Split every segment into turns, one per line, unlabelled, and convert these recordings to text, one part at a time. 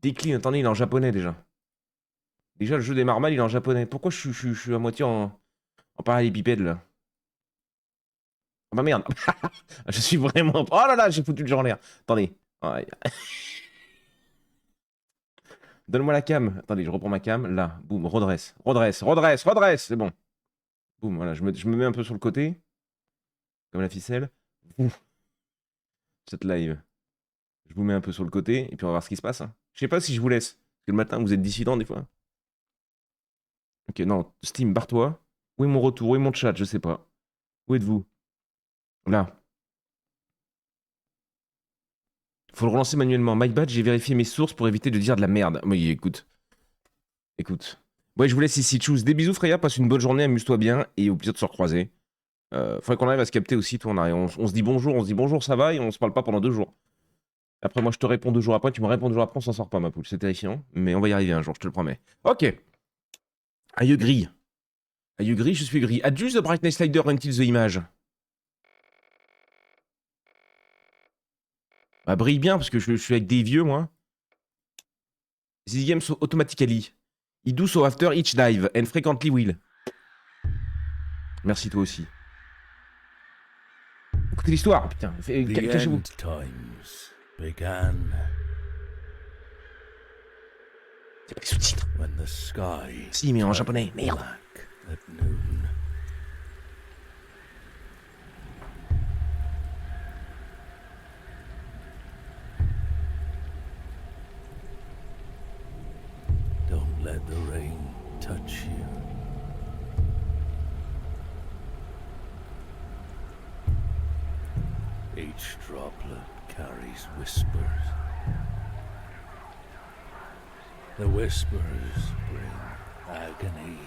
Décline, attendez, il est en japonais déjà. Déjà, le jeu démarre mal, il est en japonais. Pourquoi je suis à moitié en parallélépipède là? Ah bah merde. Je suis vraiment. Oh là là, j'ai foutu le jeu en l'air. Attendez. Ouais. Donne-moi la cam. Attendez, je reprends ma cam. Là, boum, redresse. Redresse, redresse, redresse. C'est bon. Boum, voilà, je me mets un peu sur le côté. Comme la ficelle. Ouf, cette live. Je vous mets un peu sur le côté et puis on va voir ce qui se passe, hein. Je sais pas si je vous laisse. Parce que le matin, vous êtes dissident des fois. Ok, non, Steam, barre-toi. Où est mon retour? Où est mon chat? Je sais pas. Où êtes-vous? Là. Faut le relancer manuellement. My bad, j'ai vérifié mes sources pour éviter de dire de la merde. Oui, écoute. Écoute. Ouais, je vous laisse ici. Choose. Des bisous, Freya. Passe une bonne journée. Amuse-toi bien. Et au plaisir de se recroiser. Faudrait qu'on arrive à se capter aussi. Toi, on se dit bonjour, ça va. Et on se parle pas pendant 2 jours. Après, moi, je te réponds 2 jours après. Tu me réponds 2 jours après. On s'en sort pas, ma poule. C'est terrifiant. Mais on va y arriver un jour, je te le promets. Ok. Aïe gris. Aïe gris, je suis gris. Adjust the brightness slider until the image. Bah, brille bien, parce que je suis avec des vieux, moi. This game so automatically. He do so after each dive, and frequently will. Merci, toi aussi. Écoutez l'histoire, putain. Cachez-vous.
Times began
C'est pas les sous-titres.
when the sky
Si, mais en japonais. Merde.
black at noon. Don't let the rain touch you. Each droplet carries whispers. The whispers bring agony.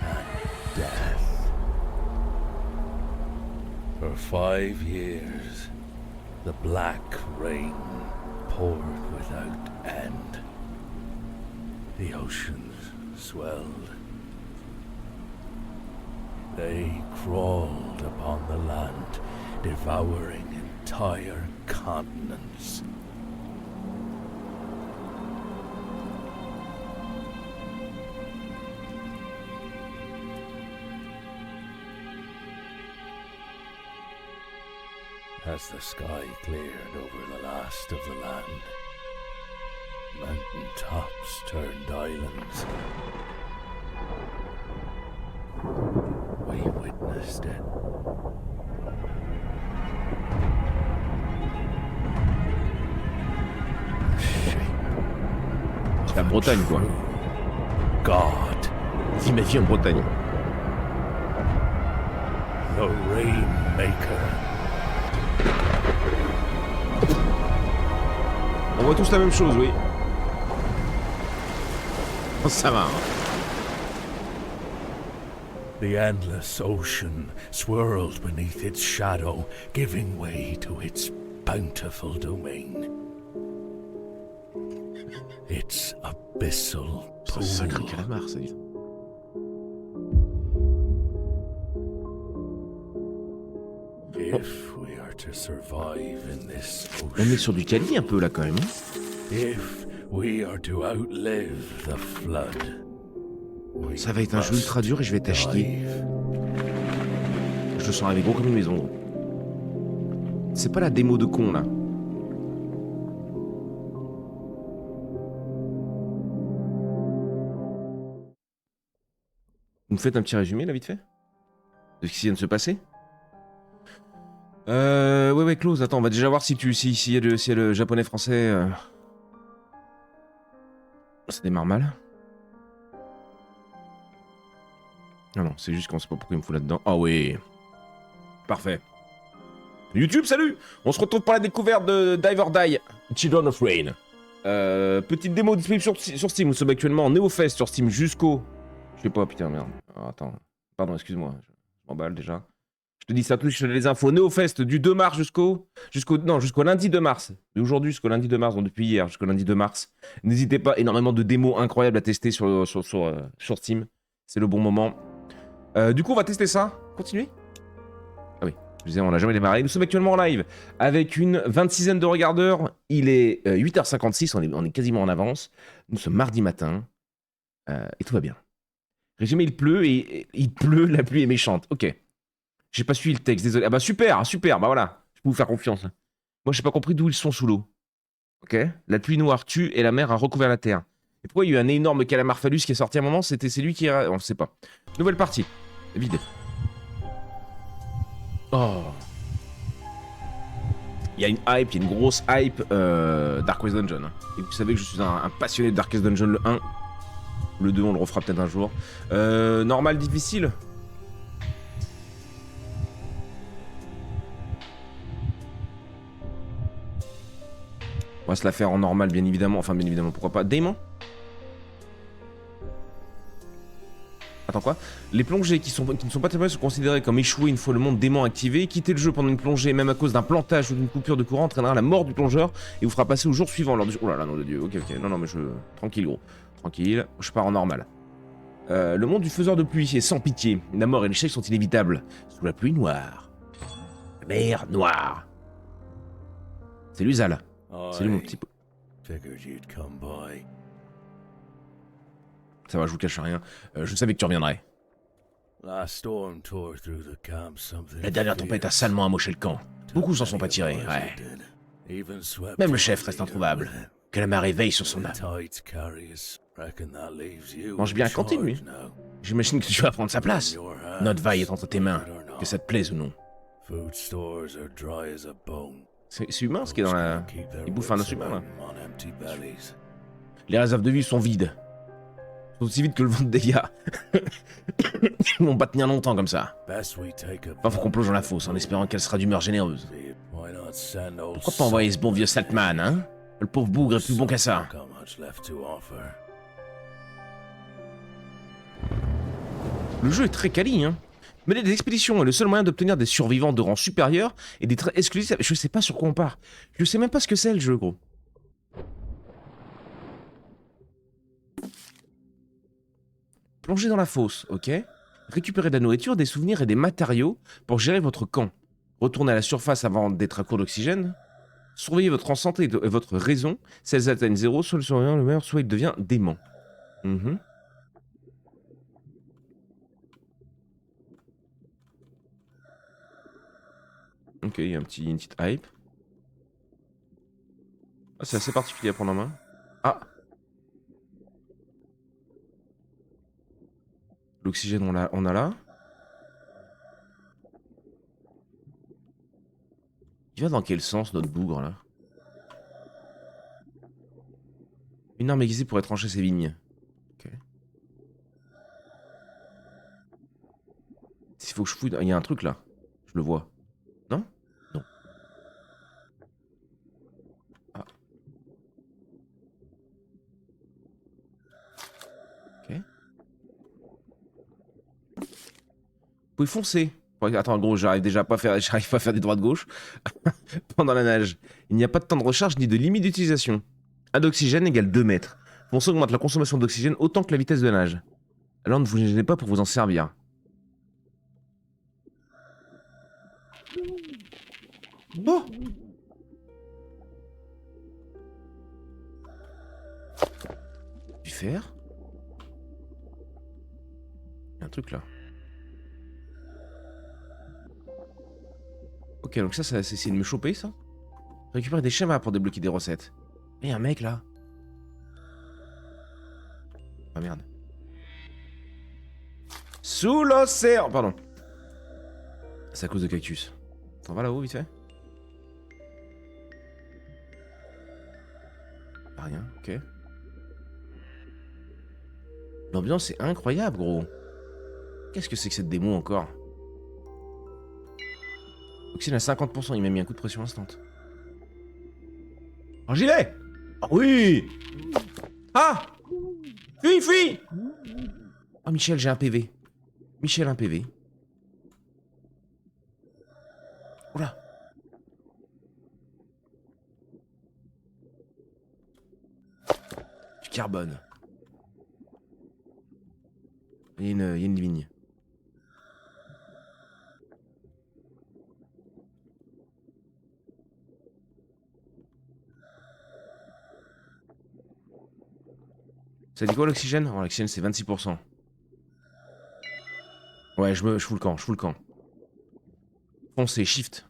And death. For 5 years, the black rain poured without end. The oceans swelled. They crawled upon the land, devouring entire continents. As the sky cleared over the last of the land, mountain tops turned islands. We witnessed it. The shape
C'est la Bretagne, quoi.
God,
C'est ma vie en Bretagne.
the Rainmaker.
On voit tous la même chose, oui. Oh, ça va, hein.
The endless ocean swirled beneath its shadow, giving way to its bountiful domain. Its abyssal
C'est un sacré
pool.
calamar, ça dit.
If we are to survive in this
On est
ocean,
sur du Cali un peu, là, quand même. Hein.
if we are to outlive the flood, we
Ça va être un jeu
must
ultra dur et je vais t'acheter.
dive.
Je le sens arriver gros comme une maison, gros. C'est pas la démo de con, là. Vous me faites un petit résumé, là, vite fait? De ce qui vient de se passer? Ouais, close. Attends, on va déjà voir si s'il y a le japonais français. Ça démarre mal. Non, c'est juste qu'on sait pas pourquoi il me fout là-dedans. Ah oui. Parfait. YouTube, salut! On se retrouve pour la découverte de Die or Die, Children of Rain. Petite démo disponible sur Steam. Nous sommes actuellement en NeoFest sur Steam jusqu'au... Je sais pas, putain, merde. Ah, attends. Pardon, excuse-moi. Je m'emballe déjà. Je te dis ça tout, je te donne les infos. NeoFest du 2 mars jusqu'au lundi 2 mars. D'aujourd'hui jusqu'au lundi 2 mars, donc depuis hier jusqu'au lundi 2 mars. N'hésitez pas, énormément de démos incroyables à tester sur Steam. C'est le bon moment. Du coup, on va tester ça. Continuez. Ah oui. Je disais, on n'a jamais démarré. Nous sommes actuellement en live avec une 26aine de regardeurs. Il est 8h56, on est quasiment en avance. Nous sommes mardi matin et tout va bien. Résumé, il pleut et il pleut, la pluie est méchante. Ok. J'ai pas suivi le texte, désolé. Ah bah super, super, bah voilà. Je peux vous faire confiance. Moi, j'ai pas compris d'où ils sont sous l'eau. Ok. La pluie noire tue et la mer a recouvert la terre. Et pourquoi il y a eu un énorme calamar phallus qui est sorti à un moment? C'est lui qui... On ne sait pas. Nouvelle partie. Vidé. Oh. Il y a une hype, il y a une grosse hype Darkest Dungeon. Hein. Et vous savez que je suis un passionné de Darkest Dungeon, le 1. Le 2, on le refera peut-être un jour. Normal, difficile. On va se la faire en normal, bien évidemment. Enfin, bien évidemment, pourquoi pas. Démon. Attends, quoi? Les plongées qui ne sont pas terminées sont considérées comme échouées une fois le monde dément activé. Quitter le jeu pendant une plongée, même à cause d'un plantage ou d'une coupure de courant, entraînera la mort du plongeur et vous fera passer au jour suivant. Lors du... Oh là là, nom de Dieu. Ok, ok. Non, non, mais je... Tranquille, gros. Tranquille. Je pars en normal. Le monde du faiseur de pluie est sans pitié. La mort et l'échec sont inévitables. Sous la pluie noire. La mer noire. Salut Zal. Salut mon petit... Ça va, je vous cache rien. Je savais que tu reviendrais. La dernière tempête a salement amoché le camp. Beaucoup s'en sont pas tirés, ouais. Même le chef reste introuvable. Que la marée veille sur son âme. Mange bien à cantine, lui. J'imagine que tu vas prendre sa place. Notre vaille est entre tes mains, que ça te plaise ou non. C'est humain ce qui est dans la... Il bouffe un os humain, là. Les réserves de vie sont vides. Aussi vite que le vent de dégâts. Ils vont pas tenir longtemps comme ça. Enfin, faut qu'on plonge dans la fosse en espérant qu'elle sera d'humeur généreuse. Pourquoi pas envoyer ce bon vieux Saltman, hein? Le pauvre bougre est plus bon qu'à ça. Le jeu est très quali, hein. Mener des expéditions est le seul moyen d'obtenir des survivants de rang supérieur et des traits exclusifs. Je sais pas sur quoi on part. Je sais même pas ce que c'est le jeu, gros. Plonger dans la fosse, ok. Récupérer de la nourriture, des souvenirs et des matériaux pour gérer votre camp. Retournez à la surface avant d'être à court d'oxygène. Surveillez votre santé et votre raison. Si elles atteignent 0, soit le surveillant le meilleur, soit il devient dément. Ok, il y a une petite hype. Ah, c'est assez particulier à prendre en main. Ah! L'oxygène, on a là. Il va dans quel sens, notre bougre, là? Une arme aiguisée pour trancher ses vignes. Ok. S'il faut que je fouille... Il y a un truc, là. Je le vois. Non? Non. Ah. Ok. Vous pouvez foncer. Attends, gros, j'arrive pas à faire des droites-gauche pendant la nage. Il n'y a pas de temps de recharge ni de limite d'utilisation. 1 d'oxygène égale 2 mètres. Foncer augmente la consommation d'oxygène autant que la vitesse de nage. Alors ne vous gênez pas pour vous en servir. Oh! Du fer? Il y a un truc là. Ok, donc ça c'est essayer de me choper, ça. Récupérer des schémas pour débloquer des recettes. Il y a un mec, là. Ah, merde. Sous l'océan! Pardon. C'est à cause de cactus. T'en vas là-haut, vite fait? Rien, ok. L'ambiance est incroyable, gros. Qu'est-ce que c'est que cette démo, encore? Oxygène à 50%, il m'a mis un coup de pression instant. Un gilet! Ah oui! Ah! Fuis, fuis! Oh, Michel, j'ai un PV. Michel, un PV. Oula! Du carbone. Il y a une vigne. Ça dit quoi l'oxygène? Oh, l'oxygène c'est 26%. Ouais, je fous le camp, je fous le camp. Foncez, shift.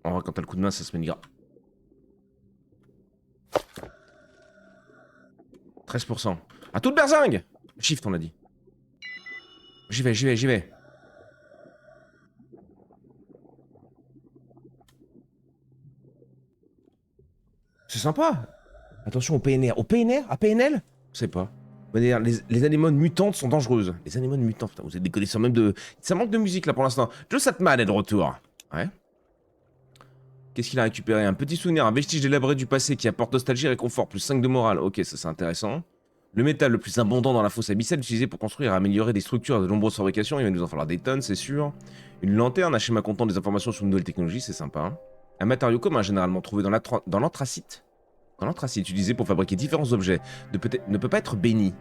En vrai, quand t'as le coup de main, ça se met grave. 13%. À toute berzingue! Shift, on a dit. J'y vais, j'y vais, j'y vais. C'est sympa. Attention au PNR. Au PNR? À PNL? Je sais pas. Les anémones mutantes sont dangereuses. Les anémones mutantes, putain, vous êtes des connaisseurs même de... Ça manque de musique là pour l'instant. Joe Satman est de retour. Ouais. Qu'est-ce qu'il a récupéré? Un petit souvenir, un vestige délabré du passé qui apporte nostalgie et réconfort, plus 5 de morale. Ok, ça c'est intéressant. Le métal le plus abondant dans la fosse abyssale utilisé pour construire et améliorer des structures de nombreuses fabrications. Il va nous en falloir des tonnes, c'est sûr. Une lanterne, un schéma comptant des informations sur une nouvelle technologie, c'est sympa. Un matériau commun généralement trouvé dans l'anthracite. Dans l'anthracite, utilisé pour fabriquer différents objets, ne peut pas être béni.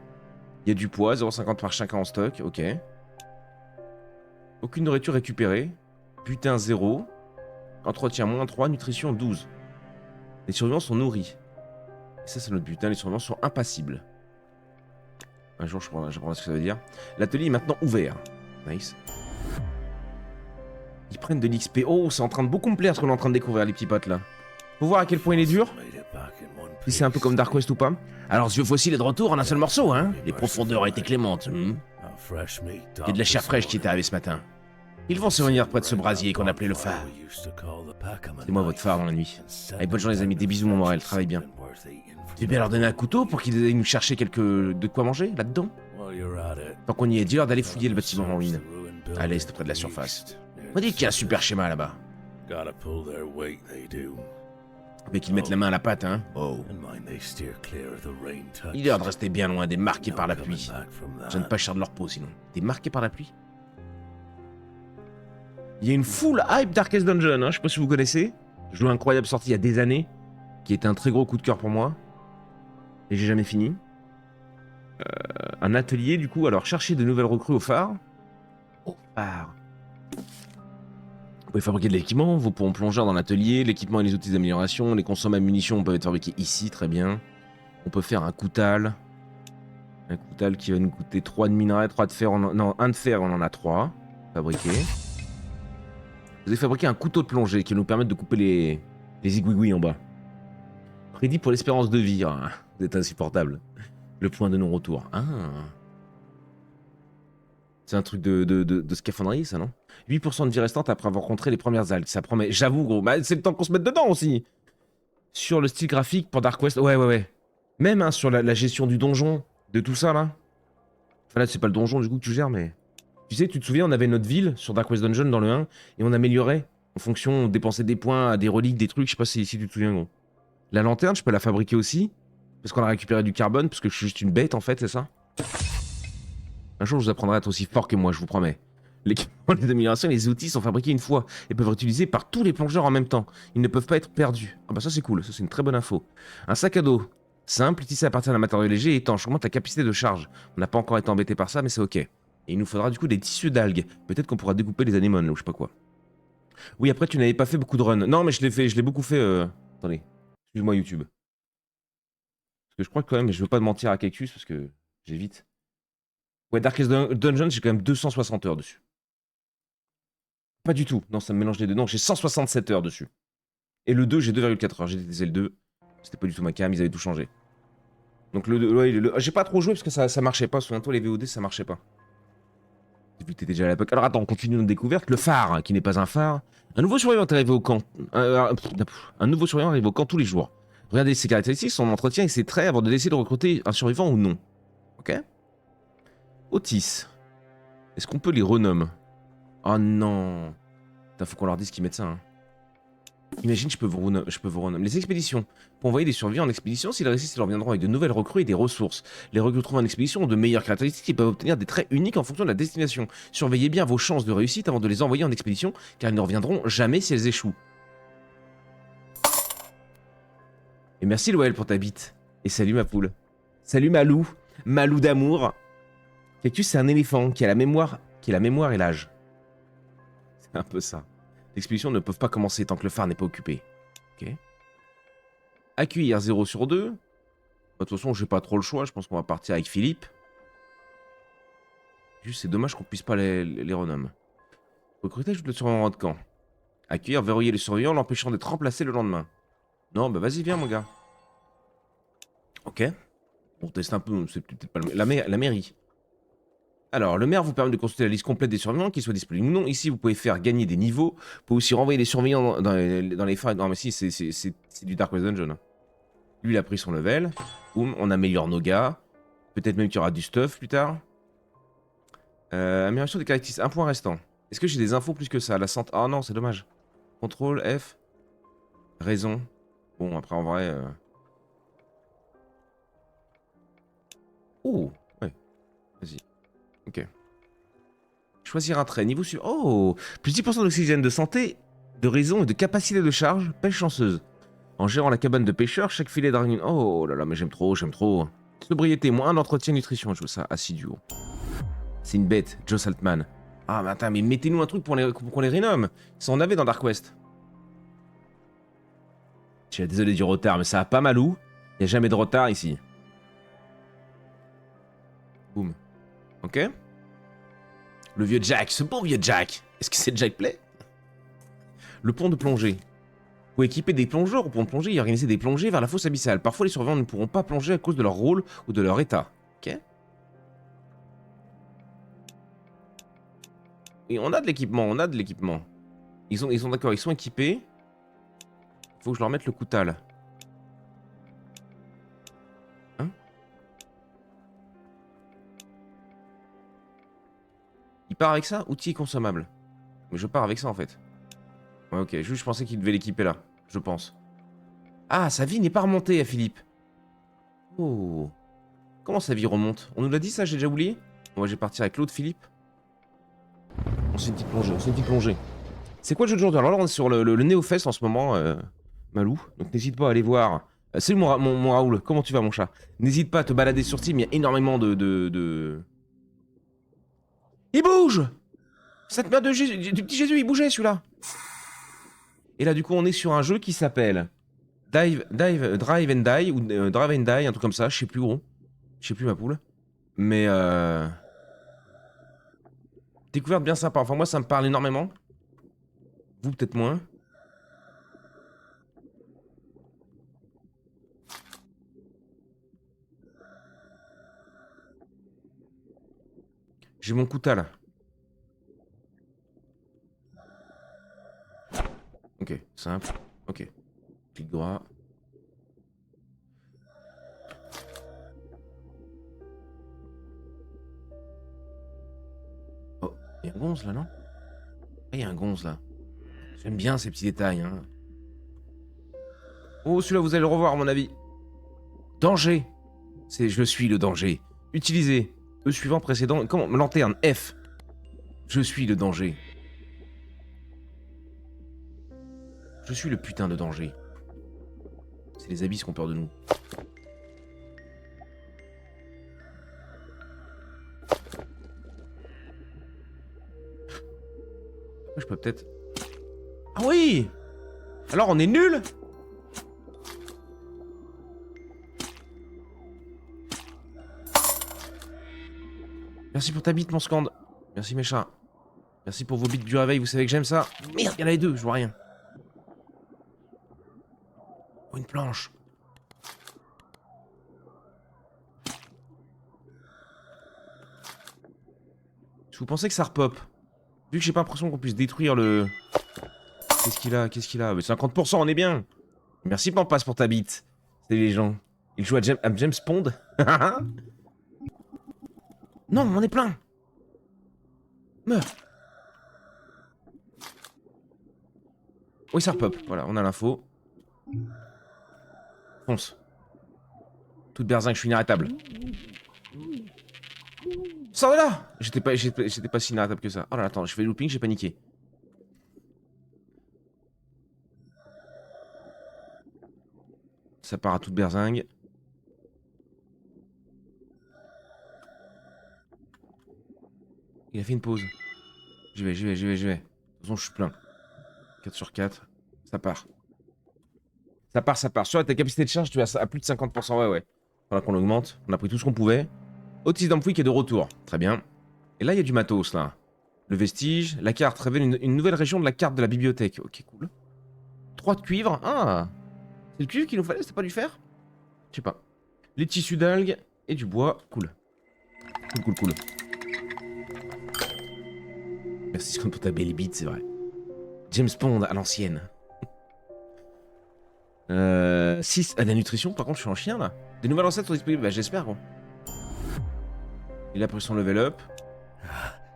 Il y a du poids, 0,50 par chacun en stock, ok. Aucune nourriture récupérée. Butin 0. Entretien moins 3, nutrition 12. Les survivants sont nourris. Et ça c'est notre butin, les survivants sont impassibles. Un jour je prendrai ce que ça veut dire. L'atelier est maintenant ouvert. Nice. Ils prennent de l'XP. Oh, c'est en train de beaucoup me plaire ce qu'on est en train de découvrir les petits potes là. Faut voir à quel point il est dur. Si c'est un peu comme Dark West ou pas. Alors ce vieux fossile est de retour en un seul morceau, hein. Les profondeurs étaient clémentes. Il y a de la chair fraîche qui est arrivée ce matin. Ils vont se réunir près de ce brasier qu'on appelait le phare. C'est moi votre phare dans la nuit. Allez, bonne journée les amis, des bisous mon Morel, travaille bien. Tu veux bien leur donner un couteau pour qu'ils aillent nous chercher de quoi manger là-dedans? Tant qu'on y est, dis-leur d'aller fouiller le bâtiment en ruine. À l'est, près de la surface. On dit qu'il y a un super schéma là-bas. Mais qu'ils mettent la main à la pâte, hein. Oh. Il est l'heure de rester bien loin des marqués par la pluie. Je ne pas cher de leur peau sinon. Des marqués par la pluie? Il y a une full hype Darkest Dungeon, hein. Je sais pas si vous connaissez. Jeu incroyable sorti il y a des années, qui était un très gros coup de cœur pour moi. Et j'ai jamais fini. Un atelier du coup, alors chercher de nouvelles recrues au phare. Au phare. Vous pouvez fabriquer de l'équipement, vos pompes plongeurs dans l'atelier, l'équipement et les outils d'amélioration, les consommables à munitions peuvent être fabriqués ici, très bien. On peut faire un coutal. Un coutal qui va nous coûter 3 de minerai, 3 de fer, non, 1 de fer, on en a 3. Fabriqué. Vous avez fabriqué un couteau de plongée qui va nous permettre de couper les igouigouis en bas. Prédit pour l'espérance de vie. Ah, vous êtes insupportable. Le point de non-retour. Ah. C'est un truc de scaphandrier, ça, non? 8% de vie restante après avoir rencontré les premières algues. Ça promet. J'avoue, gros. Bah, c'est le temps qu'on se mette dedans aussi. Sur le style graphique pour Dark West. Ouais. Même hein, sur la gestion du donjon, de tout ça, là. Enfin, là, c'est pas le donjon, du coup, que tu gères, mais... Tu sais, tu te souviens, on avait notre ville sur Dark West Dungeon dans le 1, et on améliorait en fonction, on dépensait des points à des reliques, des trucs, je sais pas si tu te souviens, gros. La lanterne, je peux la fabriquer aussi, parce qu'on a récupéré du carbone, parce que je suis juste une bête, en fait, c'est ça? Un jour, je vous apprendrai à être aussi fort que moi, je vous promets. L'équipement, les améliorations et les outils sont fabriqués une fois, et peuvent être utilisés par tous les plongeurs en même temps. Ils ne peuvent pas être perdus. Ah bah ça, c'est cool, ça, c'est une très bonne info. Un sac à dos simple, tissé à partir d'un matériau léger et étanche, augmente la capacité de charge. On n'a pas encore été embêté par ça, mais c'est ok. Et il nous faudra du coup des tissus d'algues. Peut-être qu'on pourra découper les anémones, ou je sais pas quoi. Oui, après, tu n'avais pas fait beaucoup de run. Non, mais je l'ai beaucoup fait... Attendez. Excuse-moi, YouTube. Parce que je crois que quand même, je veux pas mentir à Cactus, parce que j'évite. Ouais, Darkest Dungeon, j'ai quand même 260 heures dessus. Pas du tout. Non, ça me mélange les deux. Non, j'ai 167 heures dessus. Et le 2, j'ai 2,4 heures. J'ai détesté le 2. C'était pas du tout ma cam, ils avaient tout changé. Donc le 2, ouais, j'ai pas trop joué parce que ça marchait pas. Souviens-toi, les VOD, ça marchait pas. Vu que t'étais déjà à l'époque. Alors attends, on continue notre découverte. Le phare, qui n'est pas un phare. Un nouveau survivant est arrivé au camp. Un nouveau survivant arrive au camp tous les jours. Regardez ses caractéristiques, son entretien et ses traits avant de décider de recruter un survivant ou non. Ok. Otis. Est-ce qu'on peut les renommer? Oh non. Putain, faut qu'on leur dise qu'ils mettent ça. Hein. Imagine, je peux vous renommer. Les expéditions. Pour envoyer des survivants en expédition, s'ils réussissent, ils leur viendront avec de nouvelles recrues et des ressources. Les recrues trouvant en expédition ont de meilleures caractéristiques et peuvent obtenir des traits uniques en fonction de la destination. Surveillez bien vos chances de réussite avant de les envoyer en expédition, car ils ne reviendront jamais si elles échouent. Et merci Loël pour ta bite. Et salut ma poule. Salut Malou. Malou d'amour. Cactus, c'est un éléphant qui a la mémoire et l'âge. C'est un peu ça. Les expéditions ne peuvent pas commencer tant que le phare n'est pas occupé. Ok. Accueillir 0 sur 2. De toute façon, j'ai pas trop le choix. Je pense qu'on va partir avec Philippe. Juste, c'est dommage qu'on puisse pas les renommer. Recrutage de surveillant de camp. Accueillir, verrouiller les surveillants, l'empêchant d'être remplacé le lendemain. Non, bah vas-y, viens, mon gars. Ok. On teste un peu. C'est peut-être pas la mairie. Alors, le maire vous permet de consulter la liste complète des surveillants, qu'ils soient disponibles ou non. Ici, vous pouvez faire gagner des niveaux. Vous pouvez aussi renvoyer les surveillants dans les phares. Non, mais si, c'est du Dark West Dungeon. Lui, il a pris son level. Boum, on améliore nos gars. Peut-être même qu'il y aura du stuff plus tard. Amélioration des caractéristiques. Un point restant. Est-ce que j'ai des infos plus que ça? La santé. Ah non, c'est dommage. Contrôle, F. Raison. Bon, après, en vrai. Oh, ouais. Vas-y. Ok. Choisir un trait. Niveau suivant. Oh, plus 10% d'oxygène, de santé, de raison et de capacité de charge. Pêche chanceuse. En gérant la cabane de pêcheurs, chaque filet d'araignée. Oh là là, mais j'aime trop, j'aime trop. Sobriété, moins d'entretien, nutrition. Je veux ça. Assiduo. C'est une bête, Joe Saltman. Ah, mais attends, mais mettez-nous un truc pour qu'on les rénomme. Ça en avait dans Dark West. Je suis désolé du retard, mais ça va pas mal où. Il n'y a jamais de retard ici. Boum. Ok. Le vieux Jack, ce bon vieux Jack. Est-ce que c'est Jack Play? Le pont de plongée. Pour équiper des plongeurs au pont de plongée et organiser des plongées vers la fosse abyssale. Parfois, les surveillants ne pourront pas plonger à cause de leur rôle ou de leur état. Ok. Et on a de l'équipement, on a de l'équipement. Ils sont d'accord, ils sont équipés. Faut que je leur mette le coutal. Hein? Il part avec ça? Outils consommables. Mais je pars avec ça en fait. Ouais, ok, juste je pensais qu'il devait l'équiper là. Je pense. Ah, sa vie n'est pas remontée à Philippe. Oh. Comment sa vie remonte? On nous l'a dit ça, j'ai déjà oublié? Moi, je vais partir avec l'autre Philippe. On se fait une petite plongée, on se fait une petite plongée. C'est quoi le jeu d'aujourd'hui? Alors là, on est sur le Néo-Fest en ce moment, Malou. Donc n'hésite pas à aller voir. Salut mon Raoul, comment tu vas mon chat? N'hésite pas à te balader sur Steam, il y a énormément de... Il bouge! Cette merde du petit Jésus, il bougeait celui-là. Et là, du coup, on est sur un jeu qui s'appelle Drive and Die, ou Drive and Die, un truc comme ça, je sais plus gros. Je sais plus ma poule. Mais découverte bien sympa. Enfin, moi, ça me parle énormément. Vous, peut-être moins. J'ai mon couteau là. Ok, simple. Ok. Clic droit. Oh, il y a un gonze là, non? Ah, il y a un gonze là. J'aime bien ces petits détails, hein. Oh, celui-là, vous allez le revoir, à mon avis. Danger. C'est je suis le danger. Utilisez. E suivant précédent. Comment? Lanterne. F. Je suis le danger. Je suis le putain de danger. C'est les abysses qui ont peur de nous. Je peux peut-être... Ah oui! Alors on est nuls? Merci pour ta bite, mon scande. Merci, mes chats. Merci pour vos bites du réveil, vous savez que j'aime ça. Merde, il y en a les deux, je vois rien. Oh, une planche. Est-ce que vous pensez que ça repop? Vu que j'ai pas l'impression qu'on puisse détruire le... Qu'est-ce qu'il a? Qu'est-ce qu'il a? Mais 50%, on est bien. Merci, Pampas, pour ta bite. Salut les gens. Il joue à James Pond. Non, on est plein. Meurs. Oui, ça repop. Voilà, on a l'info. Fonce. Toute berzingue, je suis inarrêtable. Sors de là! J'étais pas si inarrêtable que ça. Oh là, attends, je fais looping, j'ai paniqué. Ça part à toute berzingue. Il a fait une pause. J'y vais. De toute façon, je suis plein. 4 sur 4. Ça part. Ça part, ça part. Sur ta capacité de charge, tu es à plus de 50%. Ouais, ouais. Faudra qu'on l'augmente. On a pris tout ce qu'on pouvait. Otis Damfouille qui est de retour. Très bien. Et là, il y a du matos, là. Le vestige. La carte révèle une nouvelle région de la carte de la bibliothèque. Ok, cool. 3 de cuivre. Ah, c'est le cuivre qu'il nous fallait, c'était pas du fer? Je sais pas. Les tissus d'algues et du bois. Cool. Cool, cool, cool. Merci Scott pour ta belle bite, c'est vrai. James Bond à l'ancienne. 6 à la nutrition, par contre je suis en chien là. Des nouvelles recettes sont disponibles, bah j'espère gros. Il a pris son level up.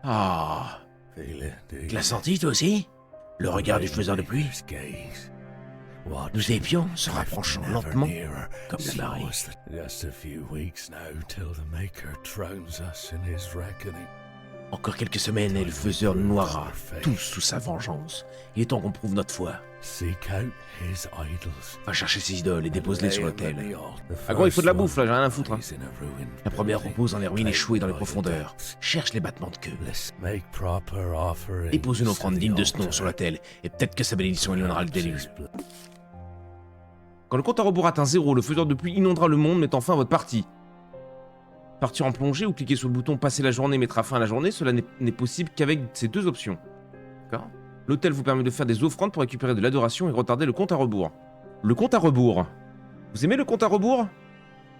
Ah,
Tu l'as senti toi aussi? Le regard du faiseur de pluie? Nous épions se rapprochant lentement comme la marée.
Just a few weeks now till the Maker drowns us in his reckoning.
Encore quelques semaines et le faiseur noiera tous sous sa vengeance. Il est temps qu'on prouve notre foi.
Seek out his idols.
Va chercher ses idoles et dépose-les sur l'autel.
Ah gros, il faut de la bouffe là, j'ai rien à foutre. Hein.
La première repose dans les ruines échouées dans les profondeurs. Cherche les battements de queue. Et pose une offrande digne de ce nom sur l'autel. Et peut-être que sa bénédiction éloignera le déluge.
Quand le compte à rebours atteint 0, le faiseur de pluie inondera le monde, mettant fin à votre partie. Partir en plongée ou cliquer sur le bouton passer la journée mettra fin à la journée, cela n'est possible qu'avec ces deux options. D'accord. L'hôtel vous permet de faire des offrandes pour récupérer de l'adoration et retarder le compte à rebours. Le compte à rebours. Vous aimez le compte à rebours?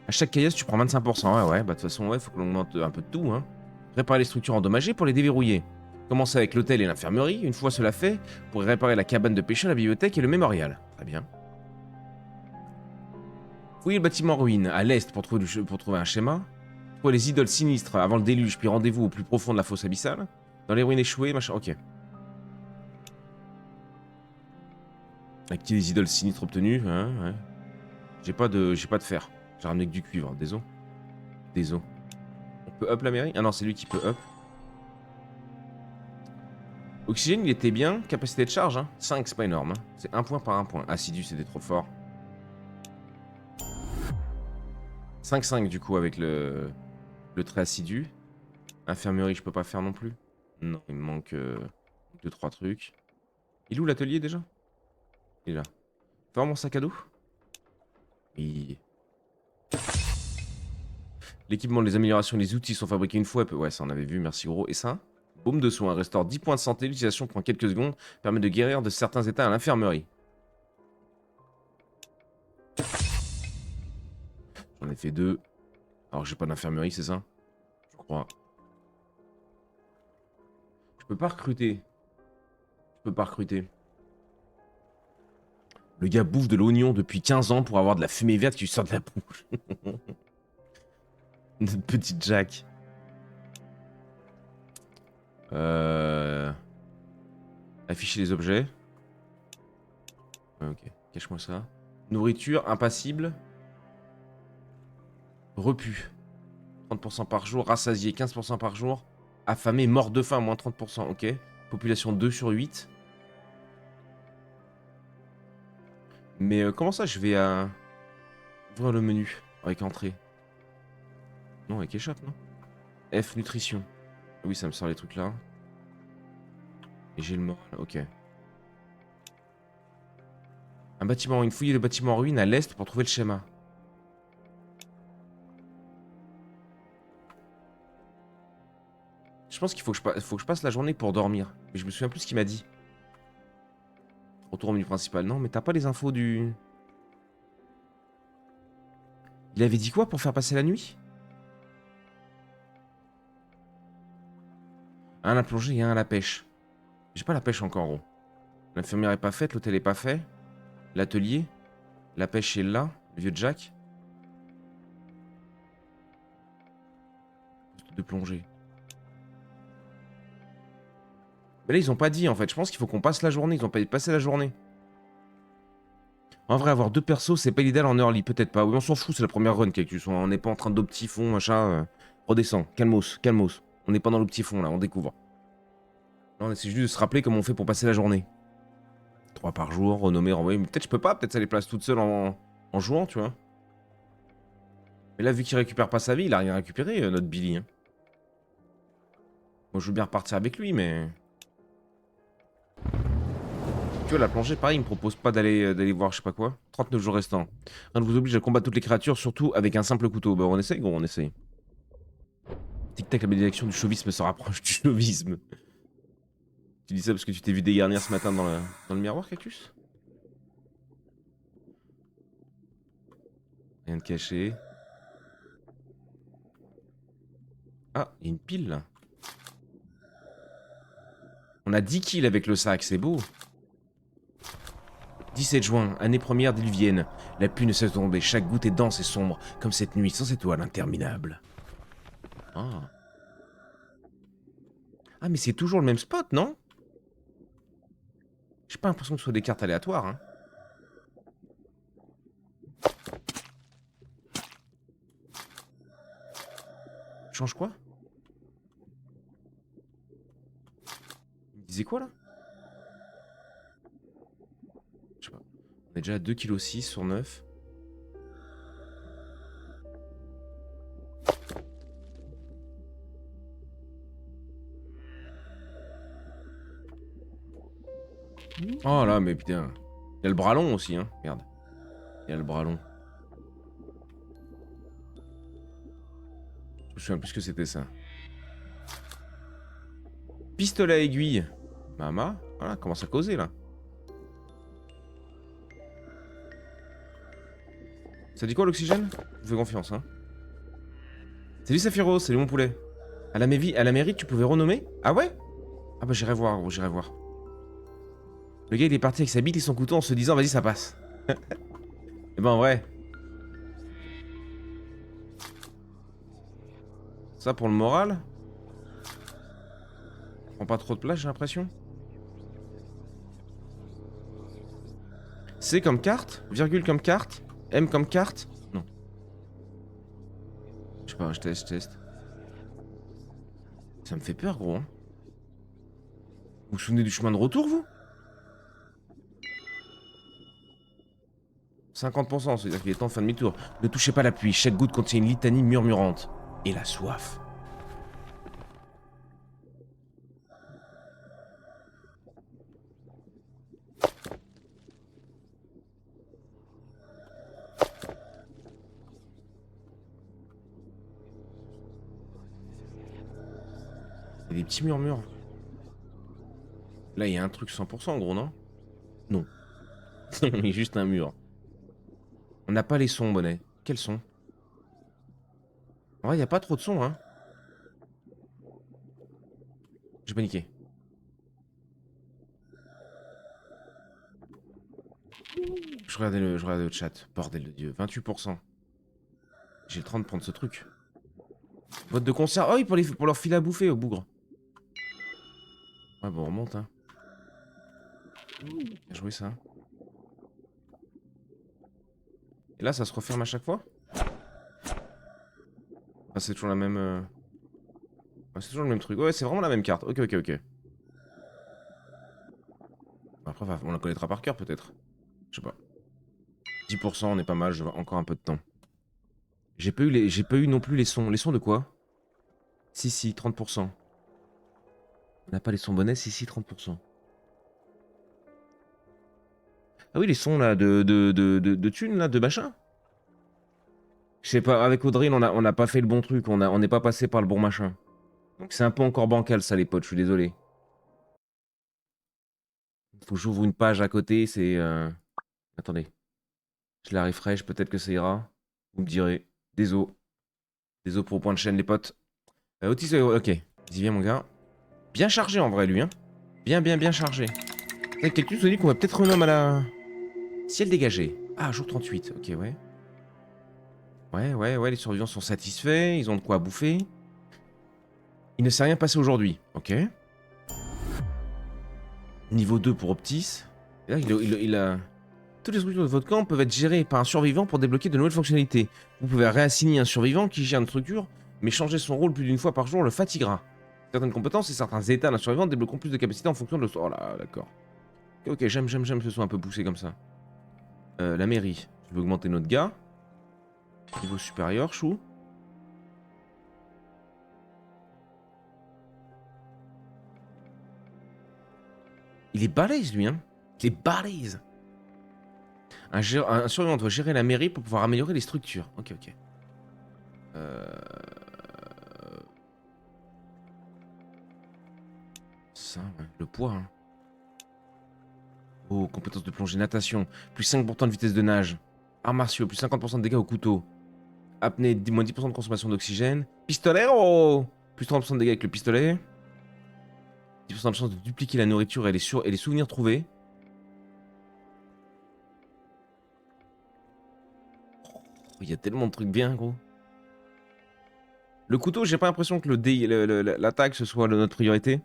À chaque caillasse, tu prends 25%. Ouais, bah de toute façon, ouais, faut qu'on augmente un peu de tout. Hein. Réparer les structures endommagées pour les déverrouiller. Commencez avec l'hôtel et l'infirmerie. Une fois cela fait, vous pourrez réparer la cabane de pêche, la bibliothèque et le mémorial. Très bien. Fouillez le bâtiment en ruine à l'est pour trouver un schéma. Trouvez les idoles sinistres avant le déluge, puis rendez-vous au plus profond de la fosse abyssale. Dans les ruines échouées, machin. Ok. Activer les idoles sinistres obtenues. Hein, ouais. J'ai pas de fer. J'ai ramené que du cuivre. Désolé. Désolé. On peut up la mairie? Ah non, c'est lui qui peut up. Oxygène, il était bien. Capacité de charge, hein. 5, c'est pas énorme. Hein. C'est 1 point par 1 point. Assidu, c'était trop fort. 5-5 du coup avec le trait assidu. Infirmerie, je peux pas faire non plus. Non, il me manque 2-3 trucs. Il est où l'atelier déjà? Il est là. Fais voir mon sac à dos. Oui. L'équipement, les améliorations, les outils sont fabriqués une fois. Ouais, ça on avait vu, merci gros. Et ça? Baume de soin, restaure 10 points de santé. L'utilisation prend quelques secondes. Permet de guérir de certains états à l'infirmerie. J'en ai fait 2. Alors j'ai pas d'infirmerie, c'est ça? Je crois. Je peux pas recruter. Je peux pas recruter. Le gars bouffe de l'oignon depuis 15 ans pour avoir de la fumée verte qui lui sort de la bouche. Notre petit Jack. Afficher les objets. Ouais, ok, cache-moi ça. Nourriture, impassible. Repu. 30% par jour, rassasié 15% par jour. Affamé, mort de faim, moins 30%, ok. Population 2 sur 8. Mais comment ça je vais ouvrir le menu avec entrée? Non, avec échappe, non? F, nutrition. Oui, ça me sort les trucs là. Et j'ai le moral, ok. Un bâtiment en ruine. Fouillez le bâtiment en ruine à l'est pour trouver le schéma. Je pense qu'il faut que je passe la journée pour dormir. Mais je me souviens plus ce qu'il m'a dit. Retour au menu principal. Non, mais t'as pas les infos du... Il avait dit quoi pour faire passer la nuit? Un à la plongée et un à la pêche. J'ai pas la pêche encore, gros. L'infirmière est pas faite, l'hôtel est pas fait. L'atelier. La pêche est là. Le vieux Jack. De plongée. Mais là, ils ont pas dit, en fait. Je pense qu'il faut qu'on passe la journée. Ils ont pas dit de passer la journée. En vrai, avoir 2 persos, c'est pas l'idéal en early. Peut-être pas. Oui, on s'en fout, c'est la première run, Cactus. On n'est pas en train de petits fonds, machin. Redescends. Calmos, calmos. On n'est pas dans le petit fond, là. On découvre. Non, on essaie juste de se rappeler comment on fait pour passer la journée. 3 par jour, renommer, renvoyer. Mais peut-être je peux pas. Peut-être ça les place toutes seules en jouant, tu vois. Mais là, vu qu'il récupère pas sa vie, il a rien récupéré, notre Billy. Hein. Moi, je veux bien repartir avec lui, mais... Tu vois, la plongée, pareil, il me propose pas d'aller voir je sais pas quoi. 39 jours restants. Rien ne vous oblige à combattre toutes les créatures, surtout avec un simple couteau. Bah on essaye, gros, on essaye. Tic-tac, la bénédiction du chauvisme se rapproche du chauvisme. Tu dis ça parce que tu t'es vu dégarnir ce matin dans le miroir, Cactus? Rien de caché. Ah, il y a une pile là. On a 10 kills avec le sac, c'est beau. 17 juin, année première diluvienne. La pluie ne cesse de tomber, chaque goutte est dense et sombre, comme cette nuit sans étoiles interminable. Ah. Ah, mais c'est toujours le même spot, non? J'ai pas l'impression que ce soit des cartes aléatoires, hein. Change quoi? Il me disait quoi, là? Je sais pas. On est déjà à 2,6 kg sur 9. Oh là, mais putain. Il y a le bras long aussi, hein. Merde. Il y a le bras long. Je me souviens plus ce que c'était ça. Pistolet à aiguille. Mama. Voilà, commence à causer là. Ça dit quoi l'oxygène? Je vous fais confiance, hein. Salut Saphiro, salut mon poulet. À la mairie, tu pouvais renommer? Ah ouais? Ah bah j'irai voir, gros, j'irai voir. Le gars il est parti avec sa bite et son couteau en se disant vas-y ça passe. Et ben en vrai. Ça pour le moral. Prend pas trop de place j'ai l'impression. C comme carte, virgule comme carte, M comme carte. Non. Je sais pas, je teste. Ça me fait peur gros. Hein. Vous vous souvenez du chemin de retour vous? 50%, c'est-à-dire qu'il est temps de faire demi-tour. Ne touchez pas la pluie, chaque goutte contient une litanie murmurante. Et la soif. Il y a des petits murmures. Là, il y a un truc 100% gros, non? Non. Il y a juste un mur. On n'a pas les sons, bonnet. Quels sons? En vrai, il n'y a pas trop de sons, hein. J'ai paniqué. Je regardais le chat. Bordel de Dieu. 28%. J'ai le temps de prendre ce truc. Boîte de concert. Oh oui, pour leur filer à bouffer au bougre. Ouais, bon, on remonte, hein. Bien joué, ça. Et là, ça se referme à chaque fois? Ah, c'est toujours la même... Ouais, c'est toujours le même truc. Ouais, c'est vraiment la même carte. Ok. Après, on la connaîtra par cœur, peut-être. Je sais pas. 10%, on est pas mal, je vois encore un peu de temps. J'ai pas eu non plus les sons. Les sons de quoi? Si, 30%. On n'a pas les sons bonnets, si, 30%. Ah oui, les sons là de thunes là, de machin. Je sais pas, avec Audrey, on n'a pas fait le bon truc, on n'est pas passé par le bon machin. Donc c'est un peu encore bancal ça les potes, je suis désolé. Faut que j'ouvre une page à côté, c'est... Attendez. Je la refresh, peut-être que ça ira. Vous me direz. Désolé pour le point de chaîne les potes. Otis, ok. Vas-y viens mon gars. Bien chargé en vrai lui, hein. Bien chargé. Quelqu'un se dit qu'on va peut-être renommer à la... Ciel dégagé. Ah, jour 38, ok, ouais. Ouais, les survivants sont satisfaits, ils ont de quoi bouffer. Il ne s'est rien passé aujourd'hui, ok. Niveau 2 pour Optis. Et là, il a... Toutes les structures de votre camp peuvent être gérées par un survivant pour débloquer de nouvelles fonctionnalités. Vous pouvez réassigner un survivant qui gère une structure, mais changer son rôle plus d'une fois par jour le fatiguera. Certaines compétences et certains états d'un survivant débloqueront plus de capacités en fonction de... Oh là, d'accord. Ok, j'aime que ce soit un peu poussé comme ça. La mairie. Tu veux augmenter notre gars. Niveau supérieur, chou. Il est balèze, lui, hein. Des balises. Un surveillant doit gérer la mairie pour pouvoir améliorer les structures. Ok, ok. Ça, ouais. Le poids. Hein. Oh, compétence de plongée, natation. Plus 5% de vitesse de nage. Arts martiaux, plus 50% de dégâts au couteau. Apnée, moins 10% de consommation d'oxygène. Pistolero. Plus 30% de dégâts avec le pistolet. 10% de chance de dupliquer la nourriture et les souvenirs trouvés. Il y a tellement de trucs bien, gros. Le couteau, j'ai pas l'impression que l'attaque ce soit notre priorité.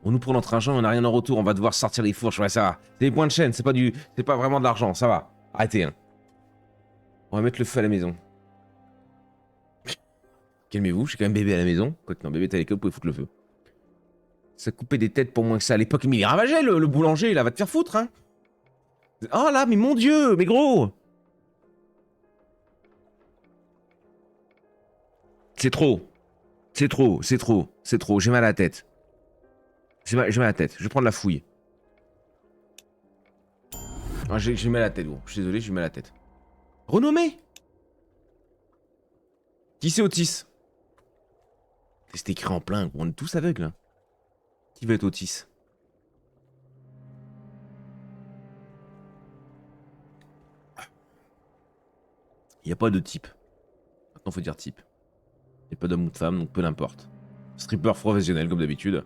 On nous prend notre argent, on n'a rien en retour, on va devoir sortir les fourches. Ouais, ça va. C'est des points de chaîne, c'est pas vraiment de l'argent, ça va. Arrêtez. Hein. On va mettre le feu à la maison. Calmez-vous, j'ai quand même bébé à la maison. Quoique non, bébé t'as l'école, vous pouvez foutre le feu. Ça coupait des têtes pour moins que ça à l'époque. Mais il ravageait le boulanger, là, va te faire foutre, hein. Oh là, mais mon Dieu, mais gros. C'est trop. C'est trop, c'est trop, c'est trop. J'ai mal à la tête. J'ai mal à la tête. Je vais prendre la fouille. Ah, j'ai mal à la tête, gros. Je suis désolé, j'ai mal à la tête. Renommé. Qui c'est Otis? C'est écrit en plein, on est tous aveugles. Hein. Qui va être Otis? Il n'y a pas de type. Maintenant, faut dire type. Il n'y a pas d'homme ou de femme, donc peu n'importe. Stripper professionnel, comme d'habitude.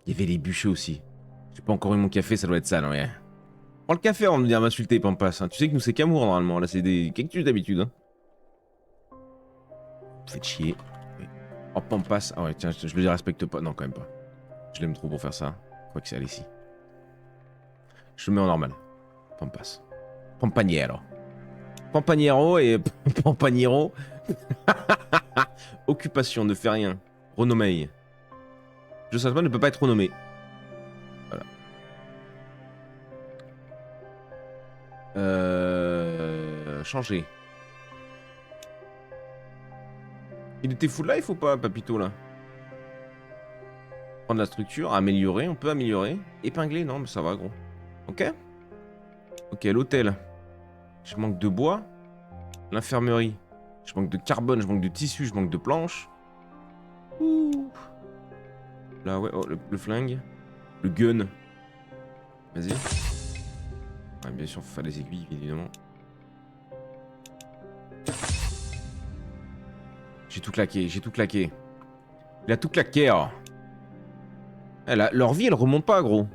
Il y avait les bûchers aussi. J'ai pas encore eu mon café, ça doit être ça, non ouais. Prends le café avant de venir m'insulter, Pampas. Hein. Tu sais que nous, c'est qu'amour, normalement. Là, c'est des cactus d'habitude. Hein. Faites chier. Oh, Pampas. Ah ouais, tiens, je le respecte pas. Non, quand même pas. Je l'aime trop pour faire ça. Quoi que c'est, allez, ici. Je le mets en normal. Pampas. Pampaniero. Pampaniero et Pampaniero. Occupation, ne fait rien. Renommé. Joseph ne peut pas être renommé. Voilà. Changer. Il était full life ou pas, Papito, là? Prendre la structure, améliorer, on peut améliorer. Épingler, non, mais ça va, gros. Ok. Ok, l'hôtel. Je manque de bois. L'infirmerie. Je manque de carbone, je manque de tissu, je manque de planches. Ouh. Là, ouais, oh, le flingue. Le gun. Vas-y. Ouais, bien sûr, faut faire les aiguilles, évidemment. J'ai tout claqué, j'ai tout claqué. Il a tout claqué, oh. Leur vie, elle remonte pas, gros.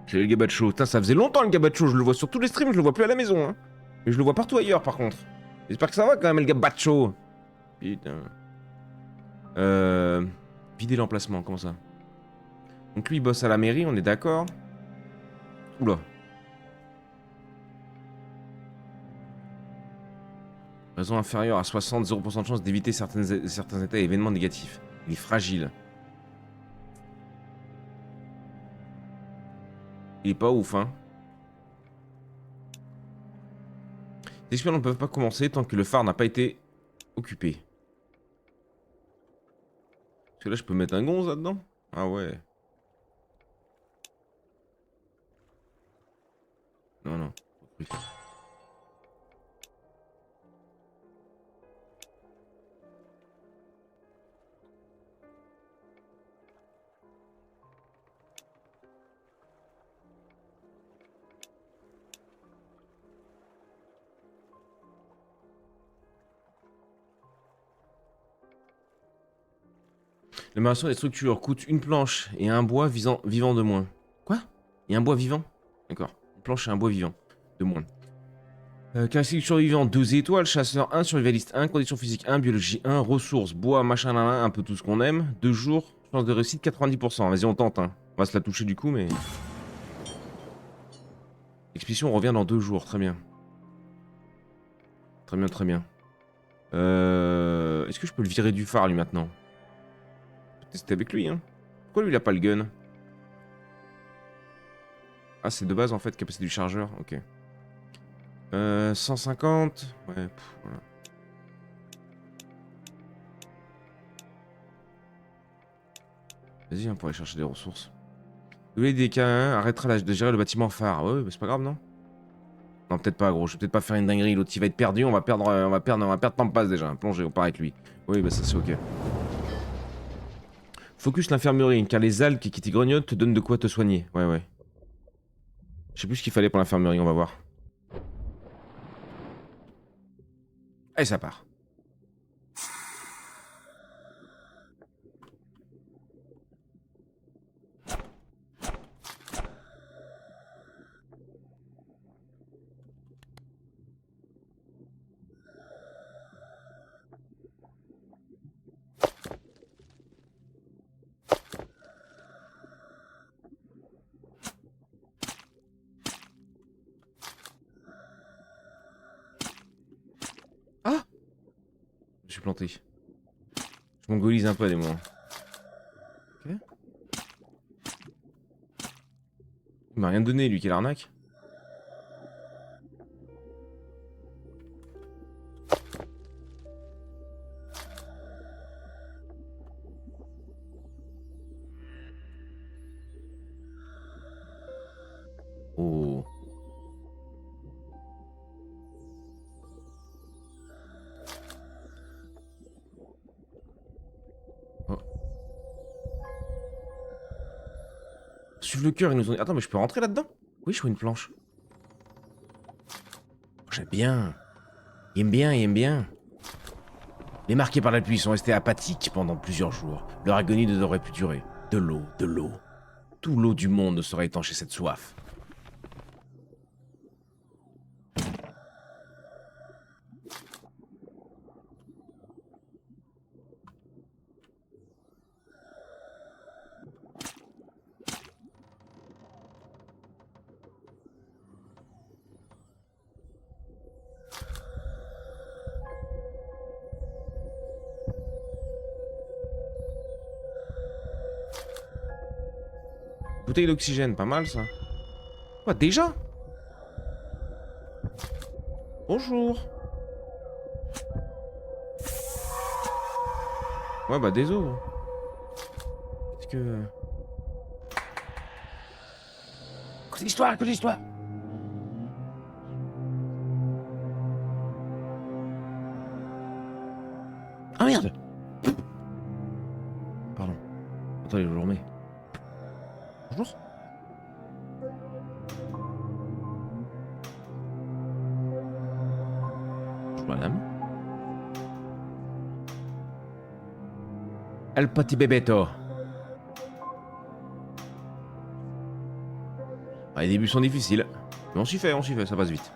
C'est le gabacho. Putain, ça faisait longtemps le gabacho. Je le vois sur tous les streams, je le vois plus à la maison. Hein. Mais je le vois partout ailleurs, par contre. J'espère que ça va quand même, le gabacho. Putain. Vider l'emplacement, comment ça? Donc lui, il bosse à la mairie, on est d'accord. Oula. Raison inférieure à 60, 0% de chance d'éviter certains états et événements négatifs. Il est fragile. Il est pas ouf, hein. Les expériences ne peuvent pas commencer tant que le phare n'a pas été occupé. Parce que là, je peux mettre un gonze là-dedans? Ah ouais. Non, non. L'amélioration des structures coûte une planche et un bois vivant de moins. Quoi? Et un bois vivant? D'accord. Une planche et un bois vivant de moins. Caractéristiques survivants 2 étoiles, chasseur 1, survivaliste 1, condition physique 1, biologie 1, ressources, bois, machin, un peu tout ce qu'on aime. 2 jours, chance de réussite 90%. Vas-y, on tente. Hein. On va se la toucher du coup, mais... L'expédition revient dans 2 jours, très bien. Très bien, très bien. Est-ce que je peux le virer du phare, lui, maintenant? Tester avec lui, hein. Pourquoi lui il a pas le gun? Ah, c'est de base en fait, capacité du chargeur, ok. 150. Ouais, voilà. Vas-y, on pourrait chercher des ressources. Doubler des K1 arrêtera de gérer le bâtiment phare. Ouais, mais c'est pas grave, non? Non, peut-être pas, gros. Je vais peut-être pas faire une dinguerie. L'autre, il va être perdu. On va perdre Pampas déjà. Plonger, on part avec lui. Oui, bah ça, c'est ok. Focus l'infirmerie, car les algues qui te grignotent te donnent de quoi te soigner. Ouais, ouais. Je sais plus ce qu'il fallait pour l'infirmerie, on va voir. Allez, ça part. Ah! Je suis planté. Je mongolise un peu à des moments. Ok. Il m'a rien donné, lui, quelle arnaque. Oh. Oh. Suivre le cœur, ils nous ont dit... Attends, mais je peux rentrer là-dedans? Oui, je vois une planche. Oh, j'aime bien. Il aime bien, il aime bien. Les marqués par la pluie sont restés apathiques pendant plusieurs jours. Leur agonie ne devrait plus durer. De l'eau, de l'eau. Tout l'eau du monde ne saurait étancher cette soif. Bouteille d'oxygène, pas mal ça. Quoi, déjà? Bonjour. Ouais, bah désolé. Qu'est-ce que... Côté histoire, côté histoire. Ah merde. Pardon. Attendez, je le remets. Bonjour. Bonjour madame. El petit bébéto. Ah, les débuts sont difficiles. Mais on s'y fait, ça passe vite.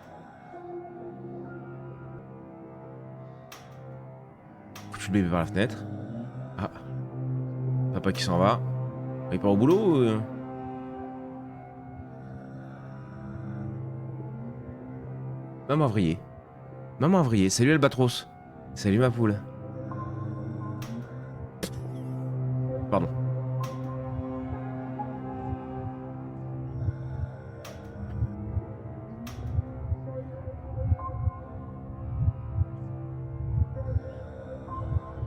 Foutu le bébé par la fenêtre. Ah. Papa qui s'en va. Il part au boulot ou... Maman Avrier. Maman Avrier, salut Albatros. Salut ma poule. Pardon.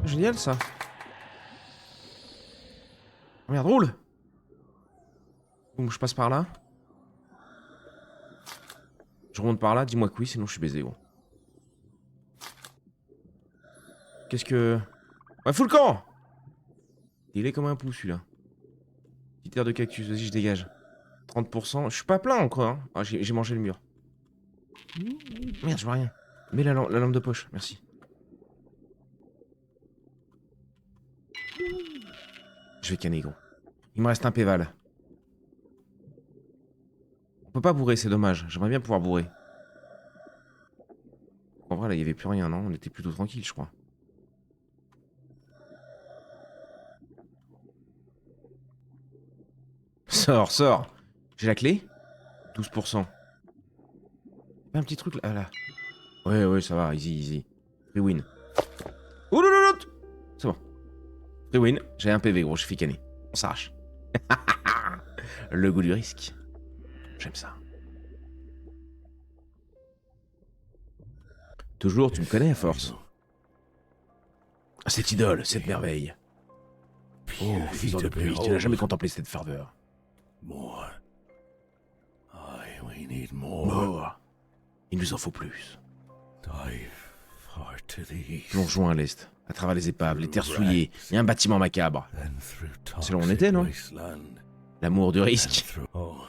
Génial ça. Oh, merde, roule. Bon, je passe par là. Je remonte par là, dis-moi que oui, sinon je suis baisé, gros. Qu'est-ce que... Ouais, fous le camp. Il est comme un pou, celui-là. Petite air de cactus, vas-y, je dégage. 30%, je suis pas plein encore, hein. Ah, j'ai mangé le mur. Merde, je vois rien. Mets la lampe de poche, merci. Je vais canner, gros. Il me reste un péval. On peut pas bourrer, c'est dommage. J'aimerais bien pouvoir bourrer. En vrai, là, il y avait plus rien, non? On était plutôt tranquille, je crois. Sors, sors. J'ai la clé? 12%. Un petit truc là. Ah, là. Ouais, ouais, ça va, easy, easy. Free win. Ouh, c'est bon. Free win. J'ai un PV, gros, je suis canné. On s'arrache. Le goût du risque. J'aime ça. Toujours, tu me connais à force.
Cette idole, cette merveille. Oh, fils de pluie, tu n'as jamais contemplé cette ferveur.
More. Aye, we need more.
Mort. Il nous en faut plus.
Dive far to the east.
Plongeons à l'est, à travers les épaves, les terres souillées et un bâtiment macabre.
Then through
C'est là où on était, non?
wasteland.
L'amour du
And
risque.
through... Oh,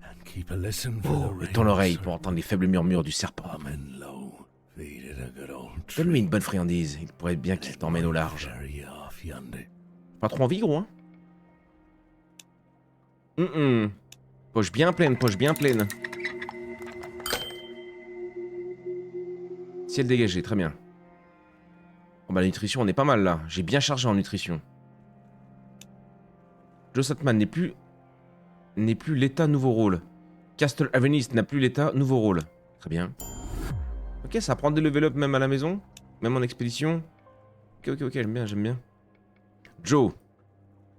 and keep a listen for
Oh,
the
et tends
rain,
l'oreille
sir.
pour entendre les faibles murmures du serpent.
Amen low. Feed it a good old tree.
Donne-lui une bonne friandise, il pourrait bien qu'il t'emmène au large.
Carry off yonder.
Pas trop envie, gros, hein. Poche bien pleine, poche bien pleine. Ciel dégagé, très bien. Oh bah la nutrition, on est pas mal là. J'ai bien chargé en nutrition. Joe Satman n'est plus l'état nouveau rôle. Castle Avenist n'a plus l'état nouveau rôle. Très bien. Ok, ça prend des level up même à la maison. Même en expédition. Ok, j'aime bien, j'aime bien. Joe.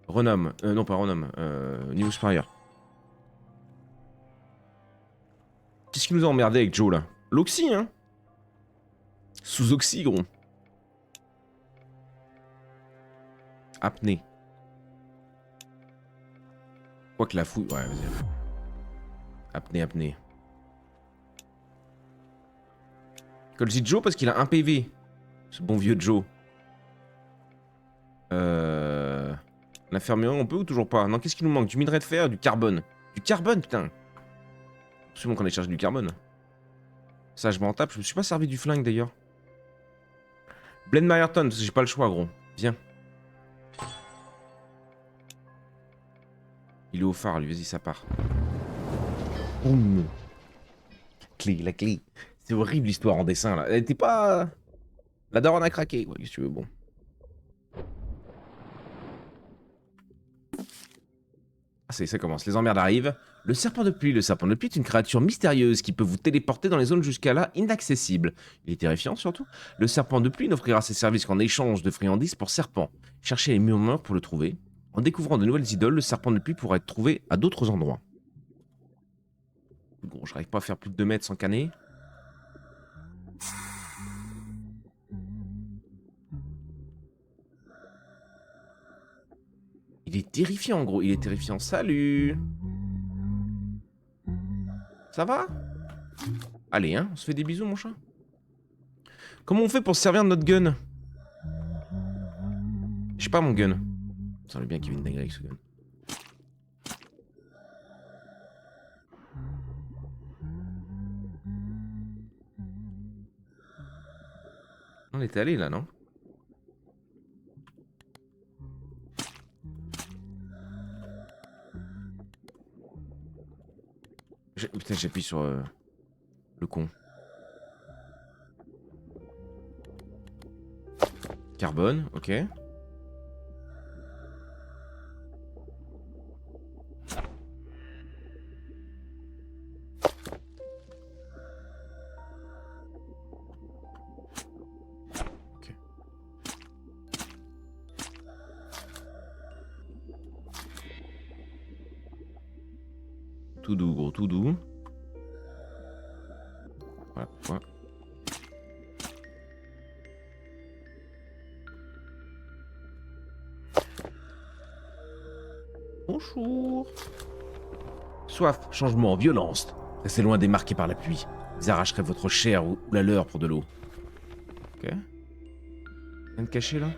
Renomme. Non, pas renomme. Niveau supérieur. Qu'est-ce qui nous a emmerdé avec Joe là? L'oxy, hein? Sous oxy, gros. Apnée. Quoique la fouille. Ouais, vas-y. Apnée. Quand je dis Joe parce qu'il a un PV. Ce bon vieux Joe. L'infirmerie, on peut ou toujours pas? Non, qu'est-ce qui nous manque? Du minerai de fer, du carbone. Du carbone, putain. C'est bon qu'on ait chargé du carbone. Ça, je m'en tape. Je me suis pas servi du flingue d'ailleurs. Blend Myerton, parce que j'ai pas le choix, gros. Viens. Il est au phare, lui. Vas-y, ça part. Boum. La clé. C'est horrible l'histoire en dessin là. Elle était pas. La daronne a craqué, quoi. Qu'est-ce que tu veux, bon. Ah, ça commence. Les emmerdes arrivent. Le serpent de pluie. Le serpent de pluie est une créature mystérieuse qui peut vous téléporter dans les zones jusqu'à là inaccessibles. Il est terrifiant surtout. Le serpent de pluie n'offrira ses services qu'en échange de friandises pour serpents. Cherchez les murmures pour le trouver. En découvrant de nouvelles idoles, le serpent de pluie pourra être trouvé à d'autres endroits. Bon, j'arrive pas à faire plus de 2 mètres sans canner. Il est terrifiant, en gros. Il est terrifiant. Salut. Ça va? Allez, hein. On se fait des bisous, mon chat. Comment on fait pour se servir de notre gun? Je sais pas, mon gun. Ça semble bien qu'il y ait une dinguerie avec ce gun. On était allé là, non? Putain, j'appuie sur le con. Carbone, ok. Tout doux, gros, tout doux. Voilà, pourquoi. Bonjour. Soif, changement, violence. Restez loin des marqués par la pluie. Ils arracheraient votre chair ou la leur pour de l'eau. Ok. Rien de caché là?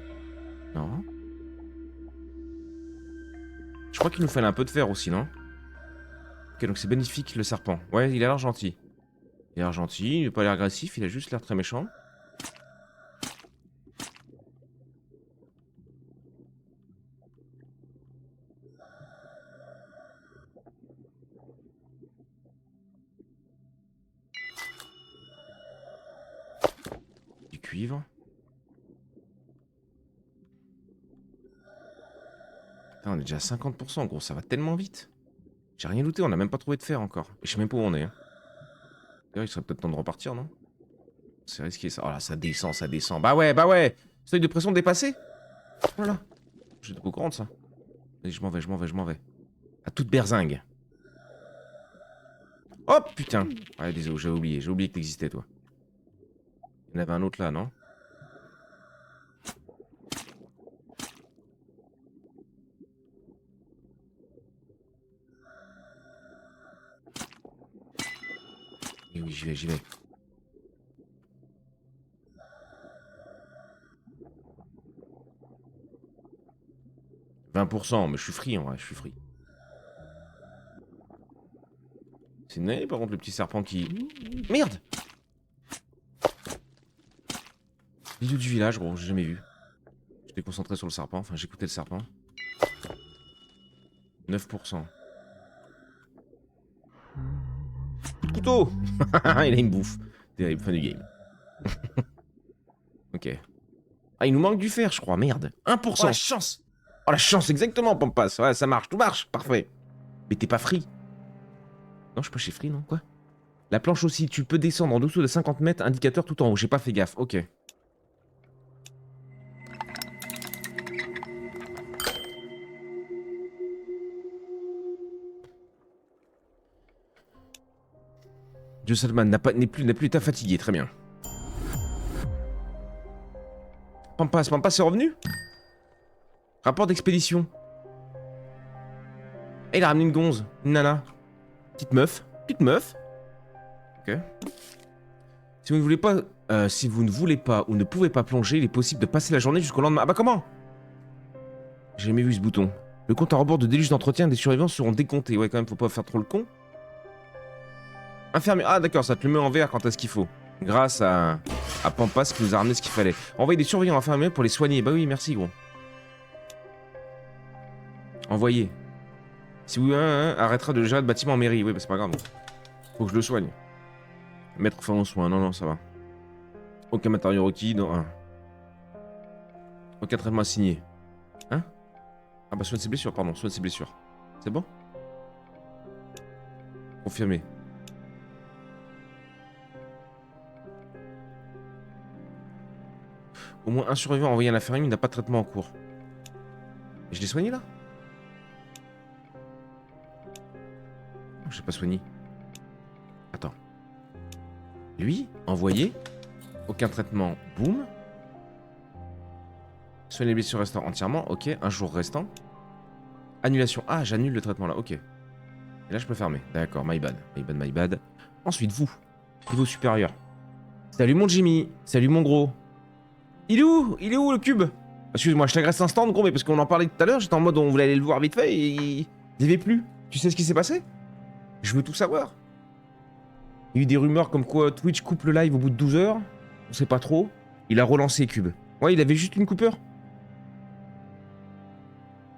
Non. Je crois qu'il nous fallait un peu de fer aussi, non? Ok, donc c'est bénéfique le serpent. Ouais, il a l'air gentil. Il a l'air gentil, il n'a pas l'air agressif, il a juste l'air très méchant. Du cuivre. Putain, on est déjà à 50%, gros, ça va tellement vite. J'ai rien looté, on a même pas trouvé de fer encore. Et je sais même pas où on est. Hein. D'ailleurs, il serait peut-être temps de repartir, non? C'est risqué ça. Oh là, ça descend, ça descend. Bah ouais. Seuil de pression dépassé. Voilà. J'ai de au courant de ça. Allez, je m'en vais. À toute berzingue. Oh putain. Ouais, désolé, j'ai oublié que t'existais, toi. Il y en avait un autre là, non? Et oui, j'y vais, j'y vais. « 20%, mais je suis free en vrai, je suis free. C'est une année par contre le petit serpent qui... Merde! L'idiot du village, gros, j'ai jamais vu. J'étais concentré sur le serpent, enfin j'écoutais le serpent. 9%. Couteau. Il a une bouffe. Terrible, fin du game. Ok. Ah, il nous manque du fer, je crois, merde. 1%. Oh la chance! Oh la chance, exactement, Pampas. Ouais, ça marche, tout marche, parfait. Mais t'es pas free. Non, je suis pas chez free, non? Quoi? La planche aussi, tu peux descendre en dessous de 50 mètres, indicateur tout en haut. J'ai pas fait gaffe, ok. Joe Salman n'a plus été fatigué, très bien. Pampas, Pampas est revenu? Rapport d'expédition. Et il a ramené une gonze, une nana. Petite meuf. Petite meuf. Ok. Si vous ne voulez pas ou ne pouvez pas plonger, il est possible de passer la journée jusqu'au lendemain. Ah bah comment? J'ai jamais vu ce bouton. Le compte à rebours de déluge d'entretien des survivants seront décomptés. Ouais, quand même, faut pas faire trop le con. Infirmier. Ah d'accord, ça te le met en vert quand t'as ce qu'il faut. Grâce à Pampas qui nous a ramené ce qu'il fallait. Envoyer des surveillants infirmiers pour les soigner. Bah oui, merci gros. Envoyer. Si vous arrêtera de gérer le bâtiment en mairie. Oui, bah c'est pas grave. Faut que je le soigne. Mettre fin aux soins. Non, non, ça va. Aucun matériau requis. Non, aucun traitement assigné. Hein? Ah bah soigne ses blessures, pardon. Soigne ses blessures. C'est bon? Confirmé. Au moins un survivant envoyé à l'infirmier n'a pas de traitement en cours. Je l'ai soigné là? Je l'ai pas soigné. Attends. Lui, envoyé. Aucun traitement. Boum. Soigner les blessures restant entièrement. Ok. Un jour restant. Annulation. Ah, j'annule le traitement là. Ok. Et là, je peux fermer. D'accord. My bad. My bad, my bad. Ensuite, vous. Niveau supérieur. Salut mon Jimmy. Salut mon gros. Il est où? Il est où le cube? Excuse-moi, je t'agresse instant gros, mais parce qu'on en parlait tout à l'heure, j'étais en mode on voulait aller le voir vite fait et il n'y avait plus. Tu sais ce qui s'est passé? Je veux tout savoir. Il y a eu des rumeurs comme quoi Twitch coupe le live au bout de 12 heures. On sait pas trop. Il a relancé Cube. Ouais, il avait juste une coupure.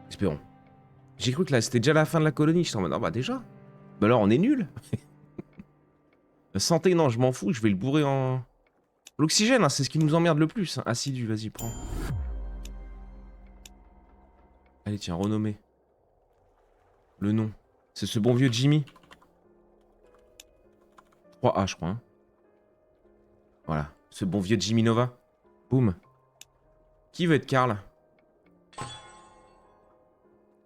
Espérons. J'ai cru que là, c'était déjà la fin de la colonie. Je suis en mode, ah bah déjà. Bah alors, on est nul. Santé, non, je m'en fous. Je vais le bourrer en... L'oxygène, hein, c'est ce qui nous emmerde le plus. Assidu, vas-y, prends. Allez, tiens, renommé. Le nom. C'est ce bon vieux Jimmy. 3A, je crois. Hein. Voilà. Ce bon vieux Jimmy Nova. Boum. Qui veut être Karl?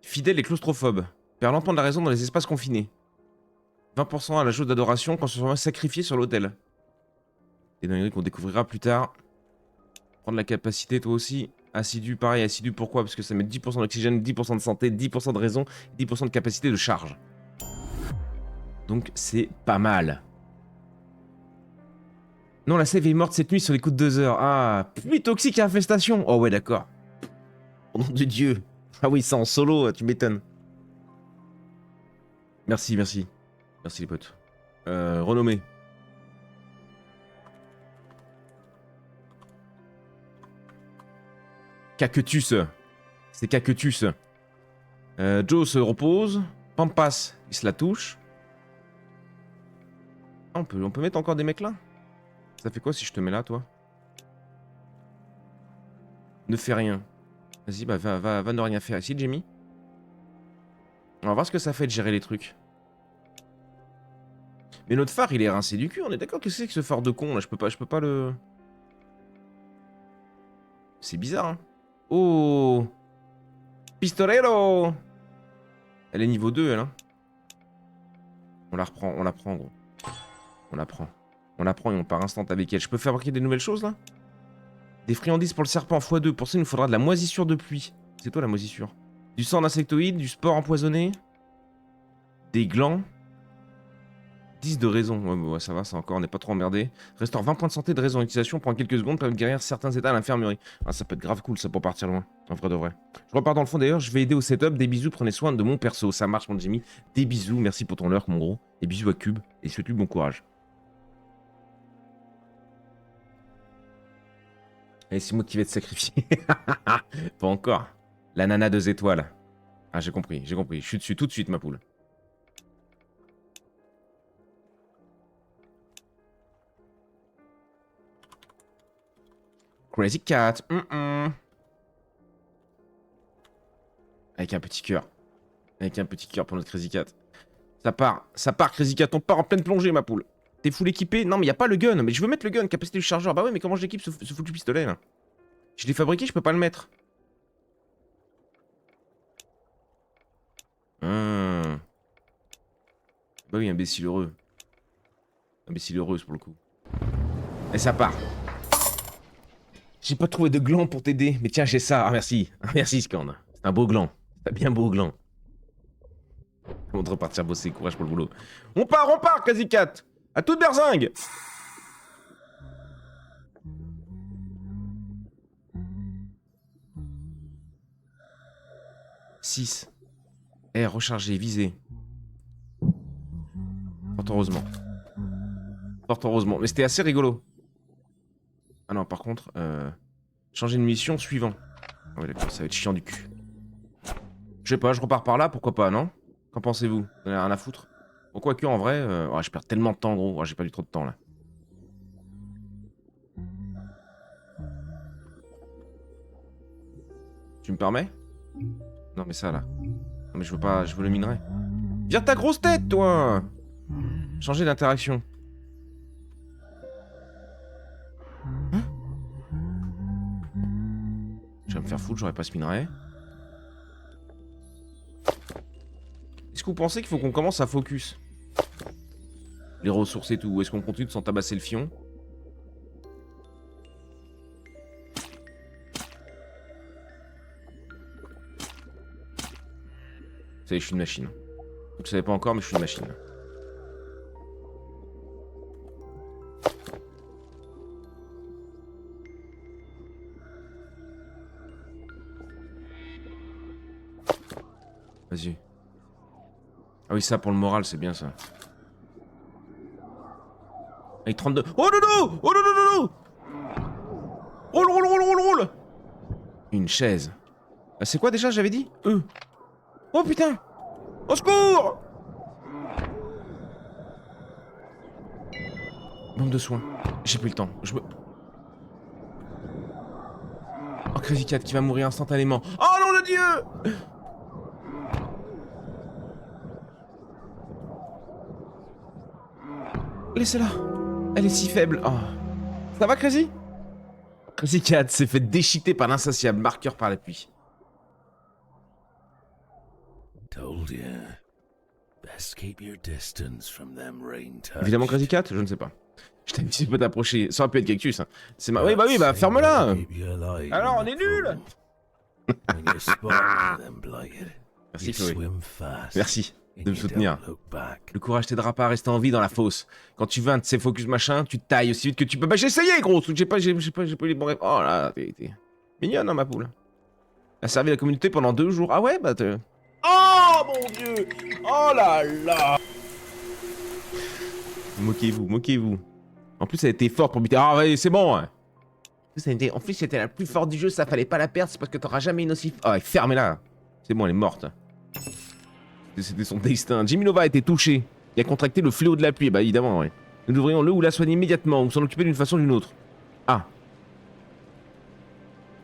Fidèle et claustrophobe. Perd lentement de la raison dans les espaces confinés. 20% à la jauge d'adoration quand se sera sacrifié sur l'autel. Des dingueries qu'on découvrira plus tard. Prendre la capacité, toi aussi. Assidu, pareil, assidu, pourquoi? Parce que ça met 10% d'oxygène, 10% de santé, 10% de raison, 10% de capacité de charge. Donc c'est pas mal. Non, la save est morte cette nuit sur les coups de 2 heures. Ah, pluie toxique et infestation. Oh ouais, d'accord. Au nom de Dieu. Ah oui, ça en solo, tu m'étonnes. Merci, merci. Merci les potes. Renommé. Caquetus. C'est Caquetus. Joe se repose. Pampas, il se la touche. Ah, on peut mettre encore des mecs là? Ça fait quoi si je te mets là, toi? Ne fais rien. Vas-y, bah va ne rien faire ici, Jimmy. On va voir ce que ça fait de gérer les trucs. Mais notre phare, il est rincé du cul, on est d'accord? Qu'est-ce que c'est que ce phare de con, là? Je peux pas le... C'est bizarre, hein? Oh! Pistolero! Elle est niveau 2, elle, hein? On la prend, gros. On la prend. On la prend et on part instant avec elle. Je peux fabriquer des nouvelles choses là? Des friandises pour le serpent x2. Pour ça, il nous faudra de la moisissure de pluie. C'est toi la moisissure? Du sang d'insectoïde, du sport empoisonné, des glands, 10 de raison. Ouais, ça va, ça encore, on n'est pas trop emmerdé. Restaure 20 points de santé de raison. Utilisation pendant quelques secondes permet de guérir certains états à l'infirmerie. Ah, ça peut être grave cool ça pour partir loin. En vrai de vrai. Je repars dans le fond d'ailleurs, je vais aider au setup. Des bisous, prenez soin de mon perso. Ça marche mon Jimmy. Des bisous, merci pour ton lurk mon gros. Des bisous à Cube et surtout bon courage. Et c'est moi qui vais te sacrifier. Pas encore. La nana 2 étoiles. Ah, j'ai compris, j'ai compris. Je suis dessus tout de suite, ma poule. Crazy Cat. Avec un petit cœur. Avec un petit cœur pour notre Crazy Cat. Ça part Crazy Cat. On part en pleine plongée, ma poule. T'es full équipé? Non, mais y a pas le gun. Mais je veux mettre le gun, capacité du chargeur. Bah ouais, mais comment je l'équipe ce foutu pistolet là? Je l'ai fabriqué, je peux pas le mettre. Bah oui, imbécile heureux. Imbécile heureuse pour le coup. Et ça part. J'ai pas trouvé de gland pour t'aider. Mais tiens, j'ai ça. Ah, merci. Ah, merci, Scan. C'est un beau gland. C'est un bien beau gland. On doit repartir bosser. Courage pour le boulot. On part, Crazy Cat. À toute berzingue. « 6. R, recharger, viser. » Fort heureusement. Fort heureusement. Mais c'était assez rigolo. Ah non, par contre, changer de mission, suivant. Ah ouais, d'accord, ça va être chiant du cul. Je sais pas, je repars par là, pourquoi pas, non? Qu'en pensez-vous? Vous en avez rien à foutre? Pourquoi que en vrai, je perds tellement de temps, gros. Oh, j'ai pas eu trop de temps, là. Tu me permets? Non, mais ça, là. Non, mais je veux pas, je veux le minerai. Vire ta grosse tête, toi! Changer d'interaction. Hein? Je vais me faire foutre, j'aurais pas ce minerai. Est-ce que vous pensez qu'il faut qu'on commence à focus les ressources et tout? Ou est-ce qu'on continue de s'en tabasser le fion? Vous savez, je suis une machine. Vous le savez pas encore, mais je suis une machine. Vas-y. Ah oui, ça pour le moral, c'est bien ça. Avec 32. Oh non non! Oh non non non non! Roule! Une chaise. Ah, c'est quoi déjà, j'avais dit? Oh putain! Au secours! Bombe de soins. J'ai plus le temps. Oh, Crazy Cat qui va mourir instantanément. Oh nom de Dieu! Laissez-la. Elle est si faible. Oh. Ça va, Crazy? Crazy Cat s'est fait déchiqueter par l'insatiable marqueur par la pluie. Évidemment, Crazy Cat, je ne sais pas. Je t'ai dit, tu peux t'approcher. Ça aurait pu être Cactus. Hein. C'est ma. Oui, bah, ferme-la. Alors, on est nuls. Merci, Chloé. Merci de me soutenir. Le courage t'aidera pas à rester en vie dans la fosse. Quand tu veux un de ces focus machin, tu te tailles aussi vite que tu peux. Bah, j'ai essayé, gros. J'ai pas eu les bons rêves. Oh là, t'es mignonne, hein, ma poule. Elle a servi la communauté pendant 2 jours. Ah ouais, bah, oh mon Dieu! Oh là là! Moquez-vous. En plus, elle était forte pour buter. Ah ouais, c'est bon! Hein. En plus, c'était la plus forte du jeu, ça fallait pas la perdre, c'est parce que t'auras jamais une aussi... Ah, fermez-la! C'est bon, elle est morte. C'était son destin. Jimmy Nova a été touché. Il a contracté le fléau de la pluie, bah évidemment, ouais. Nous devrions le ou la soigner immédiatement, ou s'en occuper d'une façon ou d'une autre. Ah.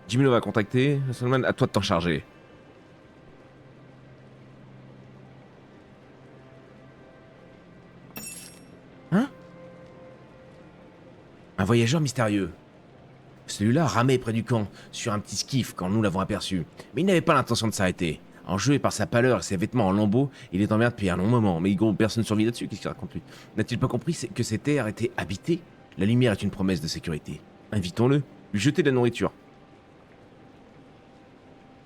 Jimmy Nova a contacté. Solman, à toi de t'en charger. Hein? Un voyageur mystérieux. Celui-là ramait près du camp, sur un petit skiff, quand nous l'avons aperçu. Mais il n'avait pas l'intention de s'arrêter.
En jeu et par sa pâleur et ses vêtements en lambeaux, il est en merde depuis un long moment. Mais gros, personne survit là-dessus, qu'est-ce qu'il raconte lui? N'a-t-il pas compris que ces terres étaient habitées? La lumière est une promesse de sécurité. Invitons-le, lui jeter de la nourriture.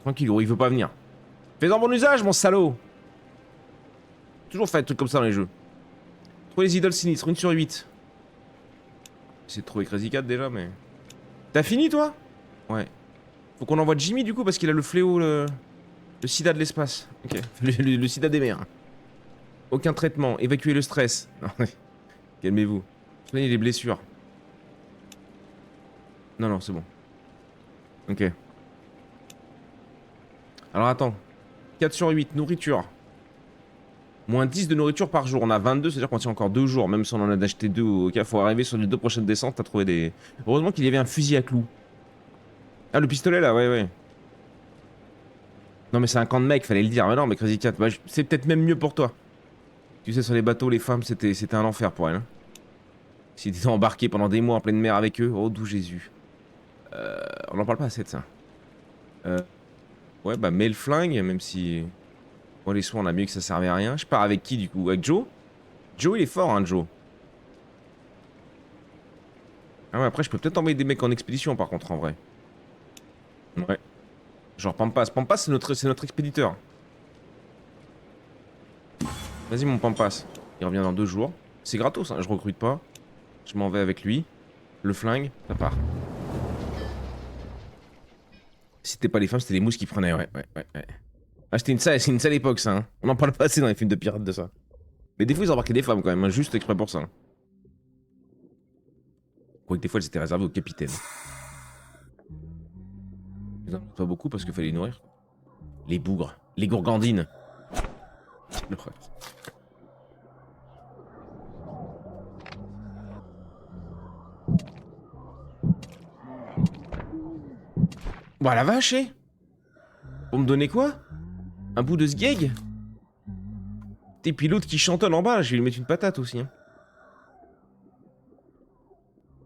Tranquille, gros, il veut pas venir. Fais-en bon usage, mon salaud! Toujours fait des trucs comme ça dans les jeux. Trouver les idoles sinistres, 1 sur 8. J'essaie de trouver Crazy Cat déjà, mais... T'as fini, toi? Ouais. Faut qu'on envoie Jimmy, du coup, parce qu'il a le fléau, le sida de l'espace. Ok. Le sida des mers. Aucun traitement. Évacuer le stress. Calmez-vous. Soignez les blessures. Non, non, c'est bon. Ok. Alors, attends. 4 sur 8, nourriture. Moins 10 de nourriture par jour. On a 22, c'est-à-dire qu'on tient encore 2 jours. Même si on en a acheté 2. Ok, faut arriver sur les 2 prochaines descentes à trouver des... Heureusement qu'il y avait un fusil à clous. Ah, le pistolet, là, ouais, ouais. Non, mais c'est un camp de mecs, fallait le dire. Mais non, mais Crazy Cat, bah, c'est peut-être même mieux pour toi. Tu sais, sur les bateaux, les femmes, c'était un enfer pour elles. Hein. Si t'étais embarqué pendant des mois en pleine mer avec eux, oh, d'où Jésus. On en parle pas assez de ça. Ouais, bah, mets le flingue, même si... Bon, les soins, on a mieux que ça servait à rien. Je pars avec qui, du coup? Avec Joe? Joe, il est fort, hein, Joe. Ah ouais, après, je peux peut-être envoyer des mecs en expédition, par contre, en vrai. Ouais. Genre Pampas. Pampas, c'est notre expéditeur. Vas-y, mon Pampas. Il revient dans 2 jours. C'est gratos, hein, je recrute pas. Je m'en vais avec lui. Le flingue, ça part. Si c'était pas les femmes, c'était les mousses qui prenaient, ouais. Ah, c'est une sale époque, ça. Hein. On en parle pas assez dans les films de pirates de ça. Mais des fois, ils embarquaient des femmes quand même, hein, juste exprès pour ça. Hein. Quoique des fois, elles étaient réservées au capitaine. Ils en ont pas beaucoup parce qu'il fallait les nourrir. Les bougres. Les gourgandines. Quelle horreur. Bah la vache, eh. Pour me donner quoi? Un bout de sgeg? T'es pilote qui chantonne en bas, je vais lui mettre une patate aussi. Hein.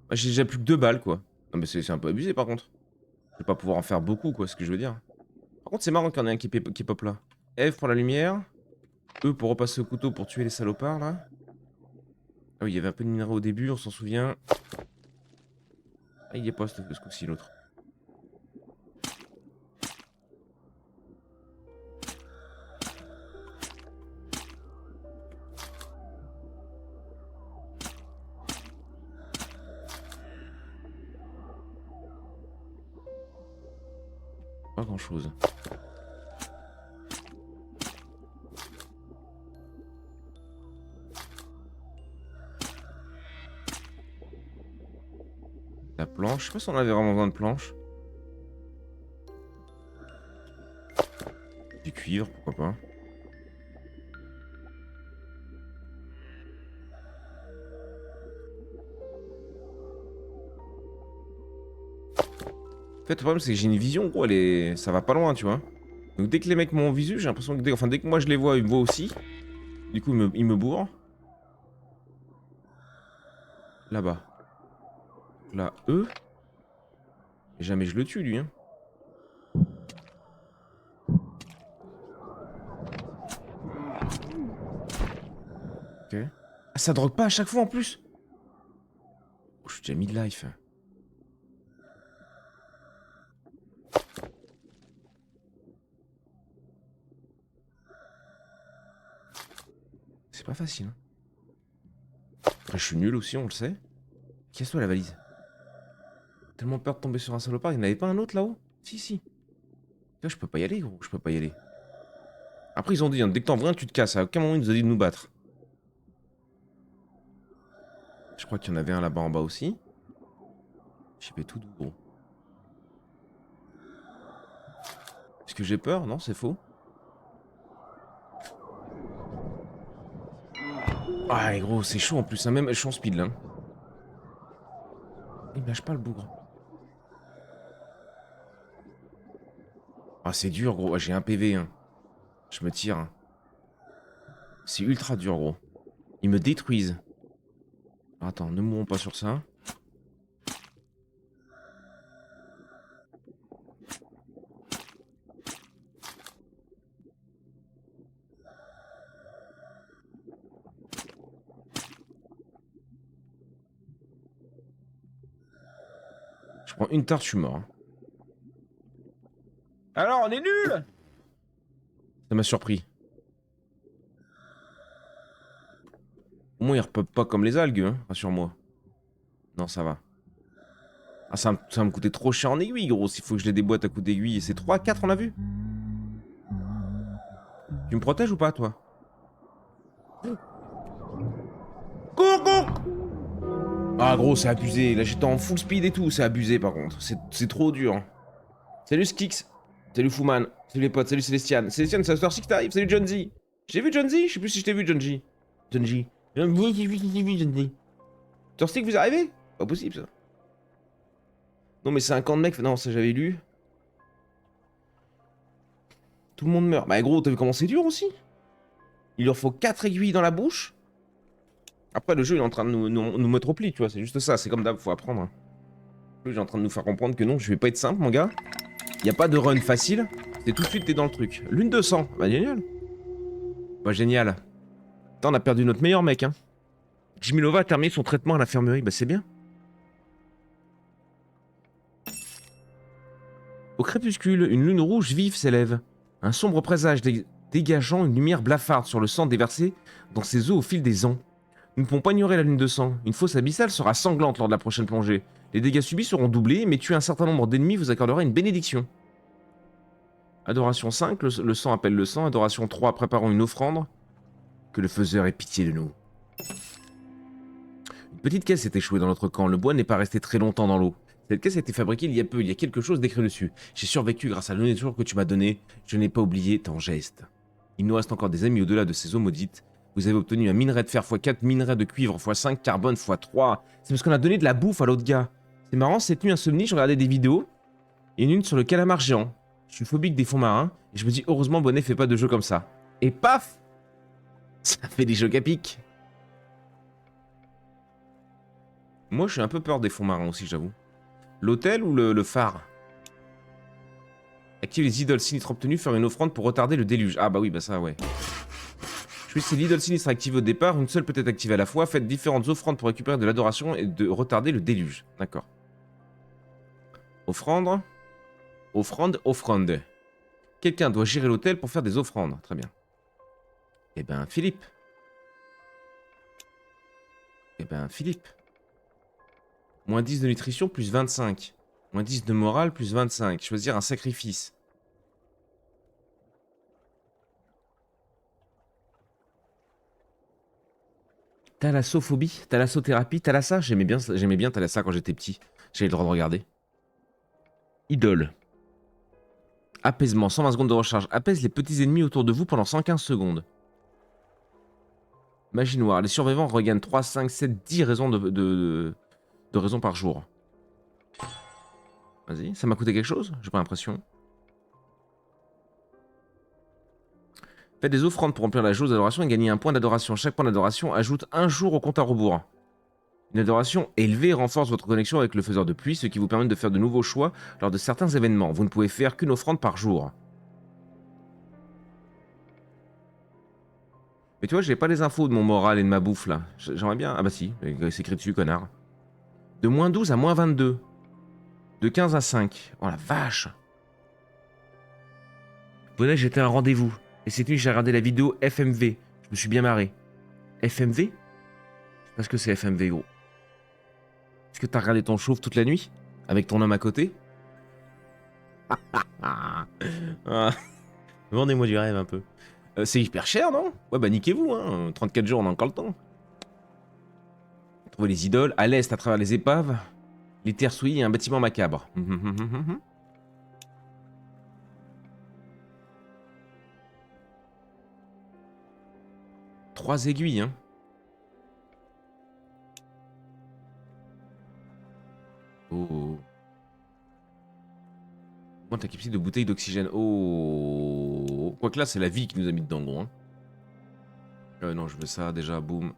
Bah, j'ai déjà plus que 2 balles, quoi. Non mais c'est un peu abusé par contre. Je vais pas pouvoir en faire beaucoup, quoi, ce que je veux dire. Par contre, c'est marrant qu'il y en ait un qui pop là. F pour la lumière. E pour repasser au couteau pour tuer les salopards, là. Ah oui, il y avait un peu de minerai au début, on s'en souvient. Ah, il y est pas ce coup-ci, l'autre. Pas grand-chose. La planche, je sais pas si on avait vraiment besoin de planche. Du cuivre, pourquoi pas. En fait, le problème, c'est que j'ai une vision, gros, ça va pas loin, tu vois. Donc dès que les mecs m'ont visu, j'ai l'impression que dès que moi je les vois, ils me voient aussi. Du coup, ils me bourrent. Là-bas. Là, eux. Et jamais je le tue, lui, hein. Ok. Ah, ça drogue pas à chaque fois, en plus. Oh, je suis déjà mid-life. C'est pas facile. Hein. Après, je suis nul aussi, on le sait. Casse-toi la valise. Tellement peur de tomber sur un salopard, il n'y en avait pas un autre là-haut? Si. Là, je peux pas y aller, gros, je peux pas y aller. Après, ils ont dit, hein, dès que t'en vois un, tu te casses. À aucun moment, ils nous ont dit de nous battre. Je crois qu'il y en avait un là-bas en bas aussi. J'y vais tout doux, gros. Est-ce que j'ai peur? Non, c'est faux. Ah, gros, c'est chaud en plus, hein, même je suis en speed là. Il me lâche pas le bougre. Ah, c'est dur, gros. J'ai un PV, hein. Je me tire. Hein. C'est ultra dur, gros. Ils me détruisent. Attends, ne mourons pas sur ça. Je prends une tarte, je suis mort. Hein. Alors, on est nuls. Ça m'a surpris. Au moins, ils repopent pas comme les algues, hein, rassure-moi. Non, ça va. Ah, ça va me coûter trop cher en aiguille, gros, s'il faut que je les déboîte à coups d'aiguille. Et c'est 3, 4, on a vu. Tu me protèges ou pas, toi? Cours, cours! Ah, gros, c'est abusé. Là, j'étais en full speed et tout. C'est abusé, par contre. C'est trop dur. Salut, Skix. Salut, Fouman. Salut, les potes. Salut, Célestiane. Célestiane, c'est à cette heure-ci que t'arrives. Salut, John Z. J'ai vu John Z? Je sais plus si je t'ai vu, John J. John J. John Z. Sur que vous arrivez? Pas possible, ça. Non, mais c'est un camp de mecs. Non, ça, j'avais lu. Tout le monde meurt. Bah, gros, t'as vu comment c'est dur aussi? Il leur faut 4 aiguilles dans la bouche. Après, le jeu, il est en train de nous mettre au pli, tu vois. C'est juste ça. C'est comme d'hab, faut apprendre. Hein. Le jeu est en train de nous faire comprendre que non, je vais pas être simple, mon gars. Y a pas de run facile. C'est tout de suite, t'es dans le truc. Lune 200. Bah, génial. Bah, génial. Attends, on a perdu notre meilleur mec, hein. Jimilova a terminé son traitement à l'infirmerie. Bah, c'est bien. Au crépuscule, une lune rouge vive s'élève. Un sombre présage dégageant une lumière blafarde sur le sang déversé dans ses eaux au fil des ans. Nous ne pouvons pas ignorer la lune de sang. Une fosse abyssale sera sanglante lors de la prochaine plongée. Les dégâts subis seront doublés, mais tuer un certain nombre d'ennemis vous accordera une bénédiction. Adoration 5, le sang appelle le sang. Adoration 3, préparons une offrande. Que le faiseur ait pitié de nous. Une petite caisse est échouée dans notre camp. Le bois n'est pas resté très longtemps dans l'eau. Cette caisse a été fabriquée il y a peu. Il y a quelque chose d'écrit dessus. J'ai survécu grâce à la nourriture que tu m'as donnée. Je n'ai pas oublié ton geste. Il nous reste encore des amis au-delà de ces eaux maudites. Vous avez obtenu un minerai de fer x4, minerai de cuivre x5, carbone x3. C'est parce qu'on a donné de la bouffe à l'autre gars. C'est marrant, cette nuit insomnie, je regardais des vidéos. Et une sur le calamar géant. Je suis phobique des fonds marins. Et je me dis, heureusement, Bonnet fait pas de jeux comme ça. Et paf! Ça fait des jeux à pic. Moi, je suis un peu peur des fonds marins aussi, j'avoue. L'hôtel ou le phare? Active les idoles sinistres obtenues, faire une offrande pour retarder le déluge. Ah bah oui, bah ça, ouais. Je sais, l'idole sinistre active au départ, une seule peut être activée à la fois. Faites différentes offrandes pour récupérer de l'adoration et de retarder le déluge. D'accord. Offrande. Offrande, offrande. Quelqu'un doit gérer l'hôtel pour faire des offrandes. Très bien. Eh ben, Philippe. Eh ben, Philippe. Moins 10 de nutrition, plus 25. Moins 10 de morale, plus 25. Choisir un sacrifice. Thalassophobie, thalassothérapie, thalassa. J'aimais bien thalassa quand j'étais petit. J'avais le droit de regarder. Idole. Apaisement, 120 secondes de recharge. Apaise les petits ennemis autour de vous pendant 115 secondes. Magie noire. Les survivants regagnent 3, 5, 7, 10 raisons de raisons par jour. Vas-y, ça m'a coûté quelque chose? J'ai pas l'impression. Faites des offrandes pour remplir la jauge d'adoration et gagner un point d'adoration. Chaque point d'adoration ajoute un jour au compte à rebours. Une adoration élevée renforce votre connexion avec le faiseur de pluie, ce qui vous permet de faire de nouveaux choix lors de certains événements. Vous ne pouvez faire qu'une offrande par jour. Mais tu vois, j'ai pas les infos de mon moral et de ma bouffe là. J'aimerais bien... Ah bah si, c'est écrit dessus, connard. De moins 12 à moins 22. De 15 à 5. Oh la vache. Bonnet, j'étais à un rendez-vous. Et cette nuit, j'ai regardé la vidéo FMV. Je me suis bien marré. FMV? Je sais pas ce que c'est FMV, gros. Est-ce que t'as regardé ton chauve toute la nuit? Avec ton homme à côté? Vendez-moi du rêve un peu. C'est hyper cher, non? Ouais, bah niquez-vous, hein. 34 jours, on a encore le temps. Trouver les idoles. À l'est, à travers les épaves. Les terres souillées et un bâtiment macabre. 3 aiguilles, hein. Oh. Moi, ta capacité de bouteille d'oxygène. Oh. Quoique là, c'est la vie qui nous a mis dedans, gros. Hein. Non, je veux ça déjà, boum.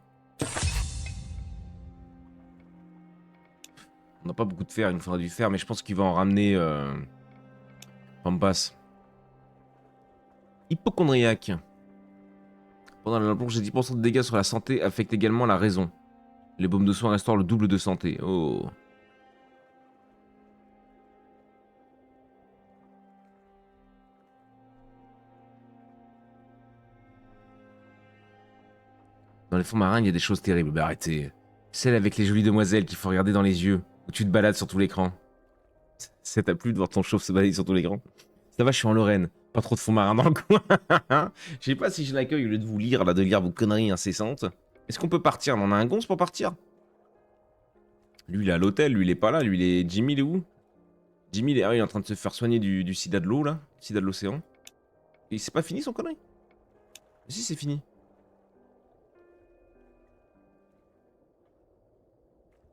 On n'a pas beaucoup de fer, il nous faudra du fer, mais je pense qu'il va en ramener. Pampas. Hypochondriaque. Pendant la plongée, 10% de dégâts sur la santé affectent également la raison. Les baumes de soins restaurent le double de santé. Oh. Dans les fonds marins, il y a des choses terribles. Bah arrêtez. Celle avec les jolies demoiselles qu'il faut regarder dans les yeux, où tu te balades sur tout l'écran. Ça t'a plu de voir ton chauve se balader sur tout l'écran? Ça va, je suis en Lorraine. Pas trop de fonds marins dans le coin. Je sais pas si je l'accueille au lieu de vous lire, là, de lire vos conneries incessantes. Est-ce qu'on peut partir? On en a un gonze pour partir? Lui, il est à l'hôtel, lui, il est pas là. Lui, il est... Jimmy, il est où? Jimmy, il est en train de se faire soigner du sida de l'eau, là. Sida de l'océan. Et c'est pas fini, son connerie? Si, c'est fini.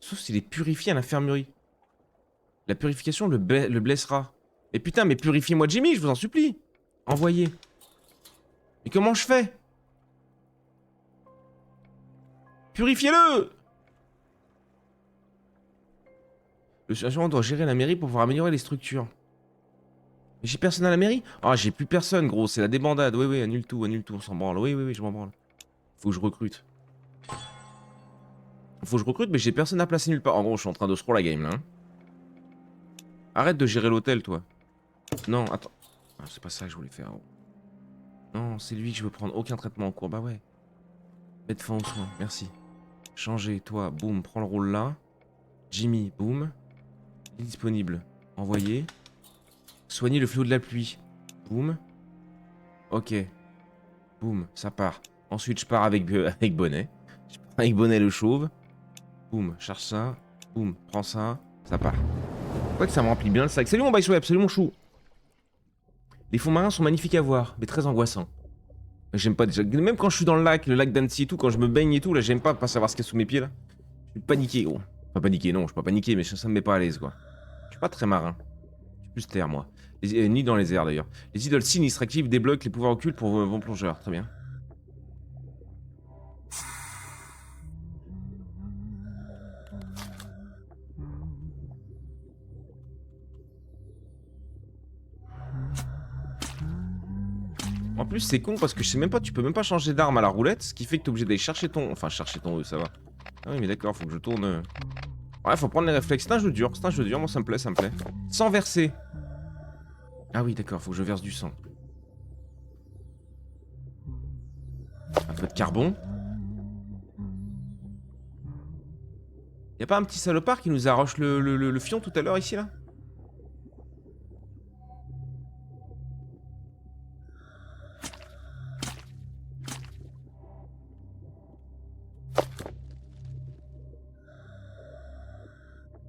Sauf s'il est purifié à l'infirmerie. La purification le blessera. Et putain, mais purifiez-moi Jimmy, je vous en supplie. Envoyez. Mais comment je fais? Purifiez-le! Le sergent doit gérer la mairie pour pouvoir améliorer les structures. Mais j'ai personne à la mairie? Ah, j'ai plus personne, gros, c'est la débandade. Oui, annule tout, on s'en branle. Oui, je m'en branle. Faut que je recrute. Faut que je recrute, mais j'ai personne à placer nulle part. En gros, je suis en train de scroll la game, là. Hein. Arrête de gérer l'hôtel, toi. Non, attends. Ah, c'est pas ça que je voulais faire. Non, c'est lui que je veux prendre. Aucun traitement en cours. Bah ouais. Mettre fin aux soins, merci. Changer, toi, boum, prends le rôle là. Jimmy, boum. Disponible. Envoyer. Soigner le flot de la pluie. Boum. Ok. Boum, ça part. Ensuite, je pars avec Bonnet. Je pars avec Bonnet le chauve. Boum, charge ça. Boum, prends ça. Ça part. Ouais que ça me remplit bien le sac. Salut mon Biceweb, salut mon chou. Les fonds marins sont magnifiques à voir, mais très angoissants. J'aime pas déjà. Même quand je suis dans le lac d'Annecy et tout, quand je me baigne et tout, là, j'aime pas savoir ce qu'il y a sous mes pieds là. Je suis paniqué, gros. Pas paniqué, non, je suis pas paniqué, mais ça me met pas à l'aise, quoi. Je suis pas très marin. Je suis plus terre, moi. Ni dans les airs, d'ailleurs. Les idoles sinistres actives débloquent les pouvoirs occultes pour vos plongeurs. Très bien. En plus, c'est con parce que je sais même pas, tu peux même pas changer d'arme à la roulette, ce qui fait que t'es obligé d'aller chercher ton. Enfin, chercher ton E, ça va. Ah oui, mais d'accord, faut que je tourne. Ouais, faut prendre les réflexes. C'est un jeu dur, moi ça me plaît, Sans verser. Ah oui, d'accord, faut que je verse du sang. Un peu de carbone. Y'a pas un petit salopard qui nous arrache le fion tout à l'heure ici, là?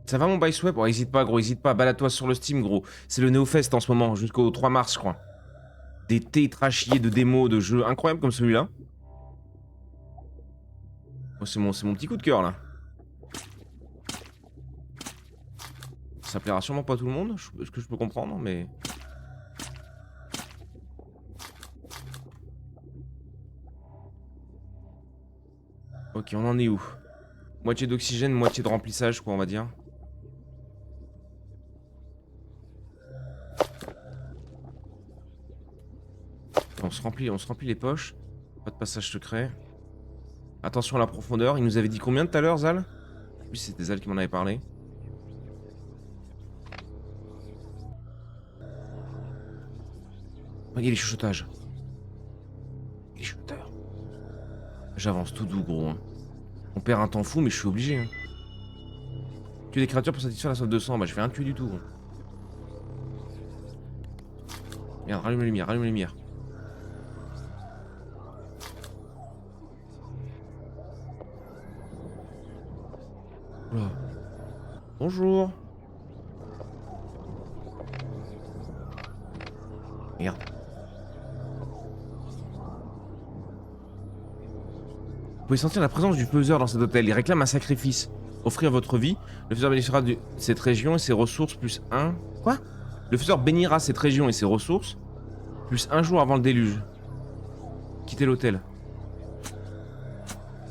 Ça va mon Biceweb? Oh, hésite pas, gros, hésite pas. Balade-toi sur le Steam, gros. C'est le NeoFest en ce moment, jusqu'au 3 mars, je crois. Des tétrachiers de démos, de jeux incroyables comme celui-là. Oh, c'est mon petit coup de cœur, là. Ça plaira sûrement pas à tout le monde, ce que je peux comprendre, mais... Ok, on en est où? Moitié d'oxygène, moitié de remplissage, quoi, on va dire. On se remplit les poches. Pas de passage secret. Attention à la profondeur. Il nous avait dit combien tout à l'heure, Zal? Oui, c'était Zal qui m'en avait parlé. Oh, il y a les chuchotages. Il y a les chuchoteurs. J'avance tout doux, gros. Hein. On perd un temps fou, mais je suis obligé. Hein. Tuer des créatures pour satisfaire la soif de sang. Bah, je fais rien tuer du tout. Gros. Merde, rallume la lumière, rallume la lumière. Oula. Bonjour. Merde. Vous pouvez sentir la présence du faiseur dans cet hôtel. Il réclame un sacrifice. Offrir votre vie. Le faiseur bénira cette région et ses ressources plus 1. Quoi? Le faiseur bénira cette région et ses ressources plus 1 jour avant le déluge. Quittez l'hôtel.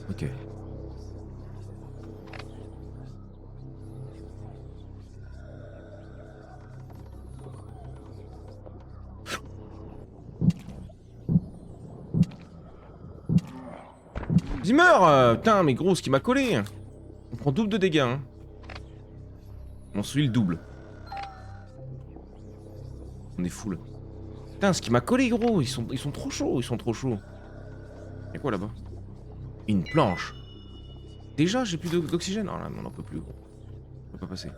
Ok. Zimmer, putain, mais gros, ce qui m'a collé. On prend double de dégâts. Hein. On suit le double. On est full. Putain, ce qui m'a collé, gros, ils sont trop chauds, Y'a quoi là-bas?
Une planche. Déjà, j'ai plus d'oxygène. Oh là, on n'en peut plus, gros. On peut pas passer.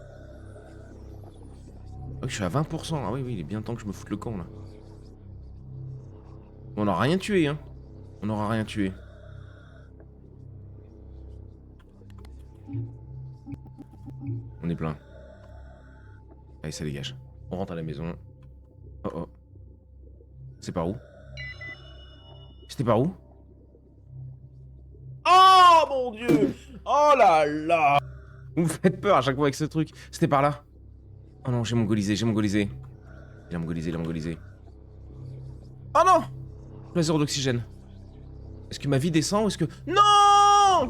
Oh, je suis à 20%. Ah oui, oui, il est bien temps que je me foute le camp, là. On n'aura rien tué, hein. On n'aura rien tué. On est plein. Allez, ça dégage. On rentre à la maison. Oh oh. C'est par où? C'était par où? Oh mon dieu! Oh là là! Vous me faites peur à chaque fois avec ce truc. C'était par là. Oh non, j'ai mongolisé, j'ai mongolisé. Il a mongolisé, il a mongolisé. Oh non! Le zéro d'oxygène. Est-ce que ma vie descend ou est-ce que... Non!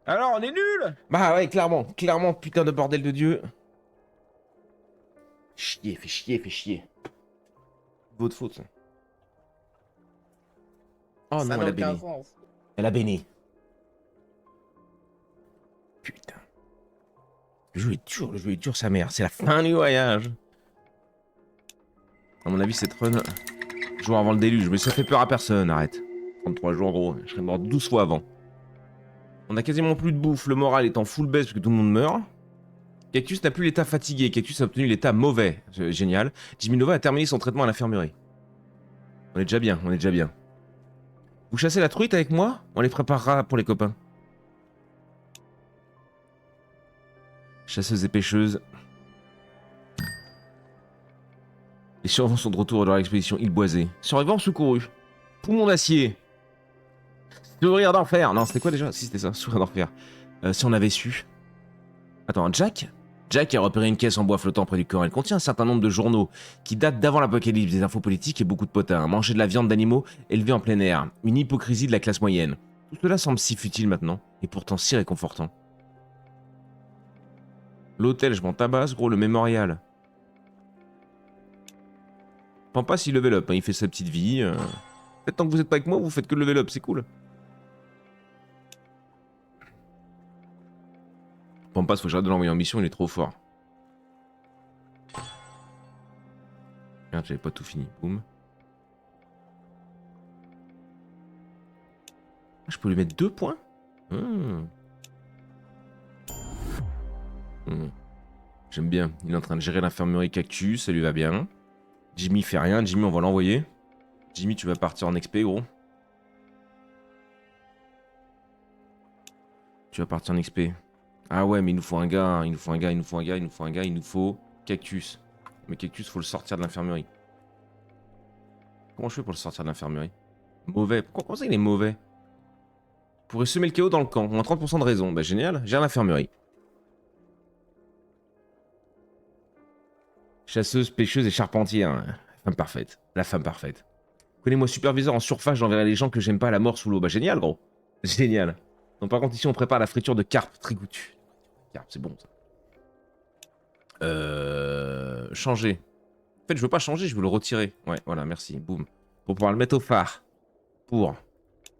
Alors, on est nul. Bah ouais, clairement, clairement, putain de bordel de Dieu. Chier, fait chier, fait chier. Votre faute, ça. Oh non, elle a béni. Elle a béni. Putain. Le jeu est dur, sa mère. C'est la fin du voyage. À mon avis, cette run... Jour avant le déluge, mais ça fait peur à personne, arrête. 33 jours, gros. Je serais mort 12 fois avant. On a quasiment plus de bouffe, le moral est en full baisse parce que tout le monde meurt. Cactus n'a plus l'état fatigué, Cactus a obtenu l'état mauvais. Génial. Jimmy Nova a terminé son traitement à l'infirmerie. On est déjà bien, on est déjà bien. Vous chassez la truite avec moi? On les préparera pour les copains. Chasseuses et pêcheuses. Les survivants sont de retour de leur expédition île boisée. Survivants secourus. Poumon d'acier. Sourire d'enfer. Non, c'était quoi déjà? Si, c'était ça, sourire d'enfer. Si on avait su. Attends, Jack? Jack a repéré une caisse en bois flottant près du corps. Elle contient un certain nombre de journaux qui datent d'avant l'apocalypse, des infos politiques et beaucoup de potins. Manger de la viande d'animaux élevés en plein air. Une hypocrisie de la classe moyenne. Tout cela semble si futile maintenant, et pourtant si réconfortant. L'hôtel, je m'en tabasse, gros, le mémorial. Pampas, il level up, hein, il fait sa petite vie. Peut-être tant que vous êtes pas avec moi, vous faites que le level up, c'est cool. Pampas, faut que j'arrête de l'envoyer en mission, il est trop fort. Merde, j'avais pas tout fini. Boum. Ah, je peux lui mettre 2 points. J'aime bien. Il est en train de gérer l'infirmerie Cactus, ça lui va bien. Jimmy fait rien. Jimmy, on va l'envoyer. Jimmy, tu vas partir en XP, gros. Tu vas partir en XP. Ah ouais, mais il nous faut un gars. Il nous faut un gars, il nous faut un gars, il nous faut un gars, il nous faut Cactus. Mais Cactus, faut le sortir de l'infirmerie. Comment je fais pour le sortir de l'infirmerie? Mauvais. Pourquoi ça il est mauvais? Pourrait semer le chaos dans le camp. On a 30% de raison. Bah génial, j'ai l'infirmerie. Chasseuse, pêcheuse et charpentière. La femme parfaite. La femme parfaite. Connais-moi superviseur en surface, j'enverrai les gens que j'aime pas à la mort sous l'eau. Bah génial, gros. Génial. Donc par contre, ici, on prépare la friture de carpe trigoutue. Carpe, c'est bon, ça. Changer. En fait, je veux pas changer, je veux le retirer. Ouais, voilà, merci. Boum. Pour pouvoir le mettre au phare. Pour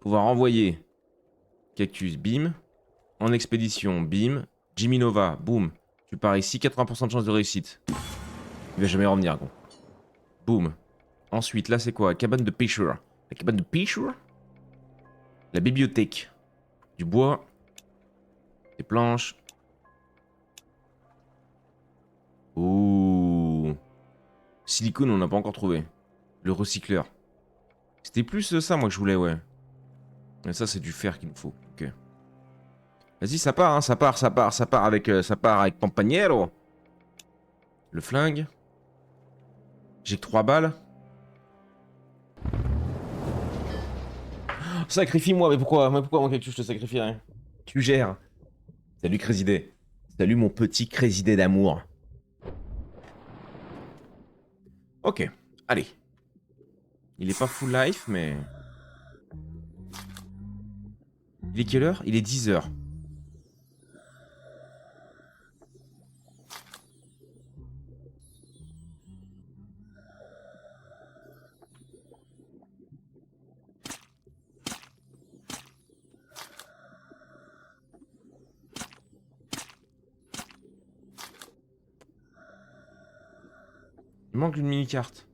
pouvoir envoyer Cactus, bim. En expédition, bim. Jimmy Nova, boum. Tu pars ici, 80% de chance de réussite. Il va jamais revenir, gros. Boum. Ensuite, là, c'est quoi? Cabane de pêcheur. La cabane de pêcheur? La bibliothèque. Du bois. Des planches. Oh. Silicone, on n'a pas encore trouvé. Le recycleur. C'était plus ça, moi, que je voulais, ouais. Et ça, c'est du fer qu'il nous faut. Ok. Vas-y, ça part, hein, ça part avec Pampaniero. Le flingue. J'ai que 3 balles. Sacrifie-moi, mais pourquoi mon Cactus, je te sacrifierais? Tu gères. Salut Crésidé. Salut mon petit Crésidé d'amour. Ok, allez. Il est pas full life, mais... Il est quelle heure? Il est 10h.
Il manque une mini-carte.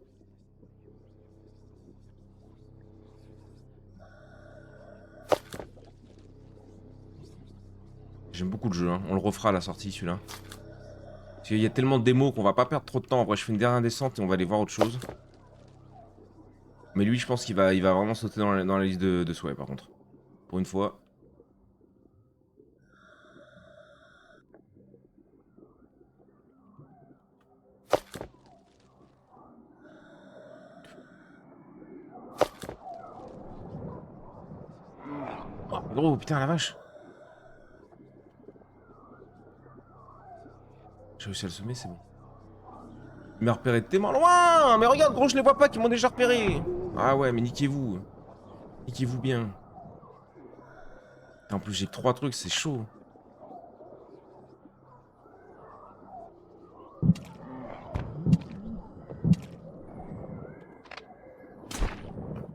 J'aime beaucoup le jeu, hein. On le refera à la sortie celui-là. Parce qu'il y a tellement de démos qu'on va pas perdre trop de temps. Après, je fais une dernière descente et on va aller voir autre chose. Mais lui, je pense qu'il va vraiment sauter dans la liste de souhaits, par contre. Pour une fois. Oh, gros, putain, la vache. J'ai réussi à le semer, c'est bon. Il m'a repéré de tellement loin. Mais regarde, gros, je les vois pas, qui m'ont déjà repéré. Ah ouais, mais niquez-vous. Niquez-vous bien. En plus, j'ai 3 trucs, c'est chaud.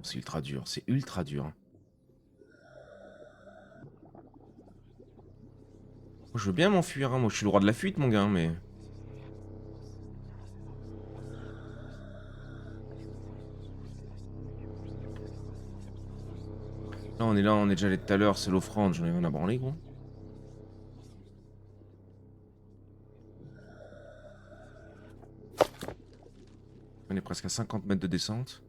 C'est ultra dur, c'est ultra dur. Moi, je veux bien m'enfuir, hein. Moi je suis le roi de la fuite, mon gars, mais... Là, on est déjà allé tout à l'heure, c'est l'offrande, j'en ai rien à branler, gros. On est presque à 50 mètres de descente.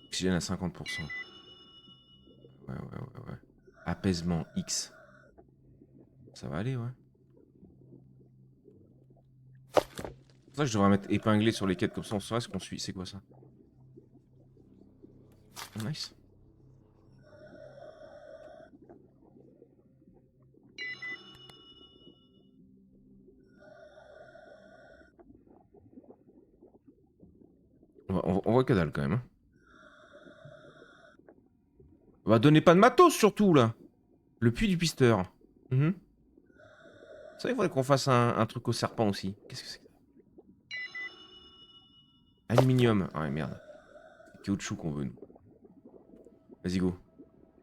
Oxygène à 50%. Ouais. Apaisement X. Ça va aller, ouais. C'est pour ça que je devrais mettre épinglé sur les quêtes, comme ça on saurait ce qu'on suit. C'est quoi ça? Oh, nice. On voit que dalle quand même. Hein. On va donner pas de matos surtout là. Le puits du pisteur. C'est vrai qu'il faudrait qu'on fasse un truc au serpent aussi. Qu'est-ce que c'est? Aluminium. Ah ouais, merde. C'est caoutchouc qu'on veut nous. Vas-y go.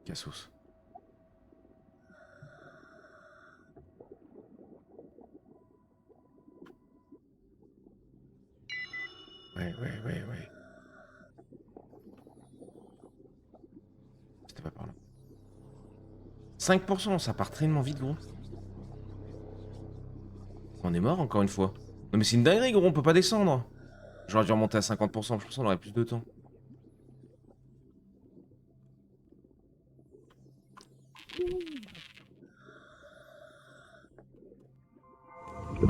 Cassos. Ouais. C'était pas par là. 5%, ça part tellement vite, gros. On est mort encore une fois. Non mais c'est une dinguerie, gros, on peut pas descendre. J'aurais dû remonter à 50%, je pense qu'on aurait plus de temps.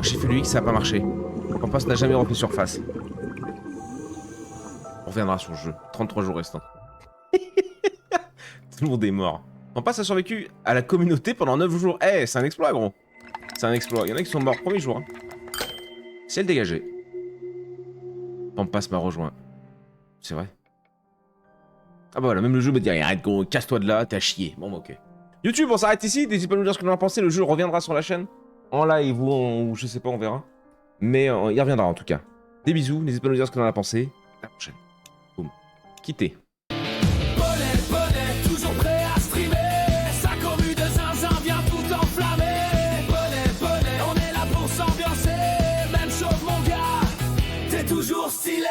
J'ai fait le X, ça a pas marché. Compass n'a jamais refait surface. On reviendra sur le jeu. 33 jours restants. Tout le monde est mort. Compass a survécu à la communauté pendant 9 jours. Eh, c'est un exploit, gros. C'est un exploit. Il y en a qui sont morts premier jour. Hein. Ciel dégagé. Pampas m'a rejoint. C'est vrai. Ah bah voilà, même le jeu me dit arrête gros, casse-toi de là, t'as chié. Bon bah ok. YouTube, on s'arrête ici. N'hésitez pas à nous dire ce que vous en avez pensé. Le jeu reviendra sur la chaîne. En live ou je sais pas, on verra. Mais il reviendra en tout cas. Des bisous. N'hésitez pas à nous dire ce que vous en avez pensé. À la prochaine. Boum. Quittez.
Toujours prêt à streamer. Sa commu de zinzin vient tout enflammer. Bonnet, on est là pour s'ambiancer. Même chose mon gars, t'es toujours stylé.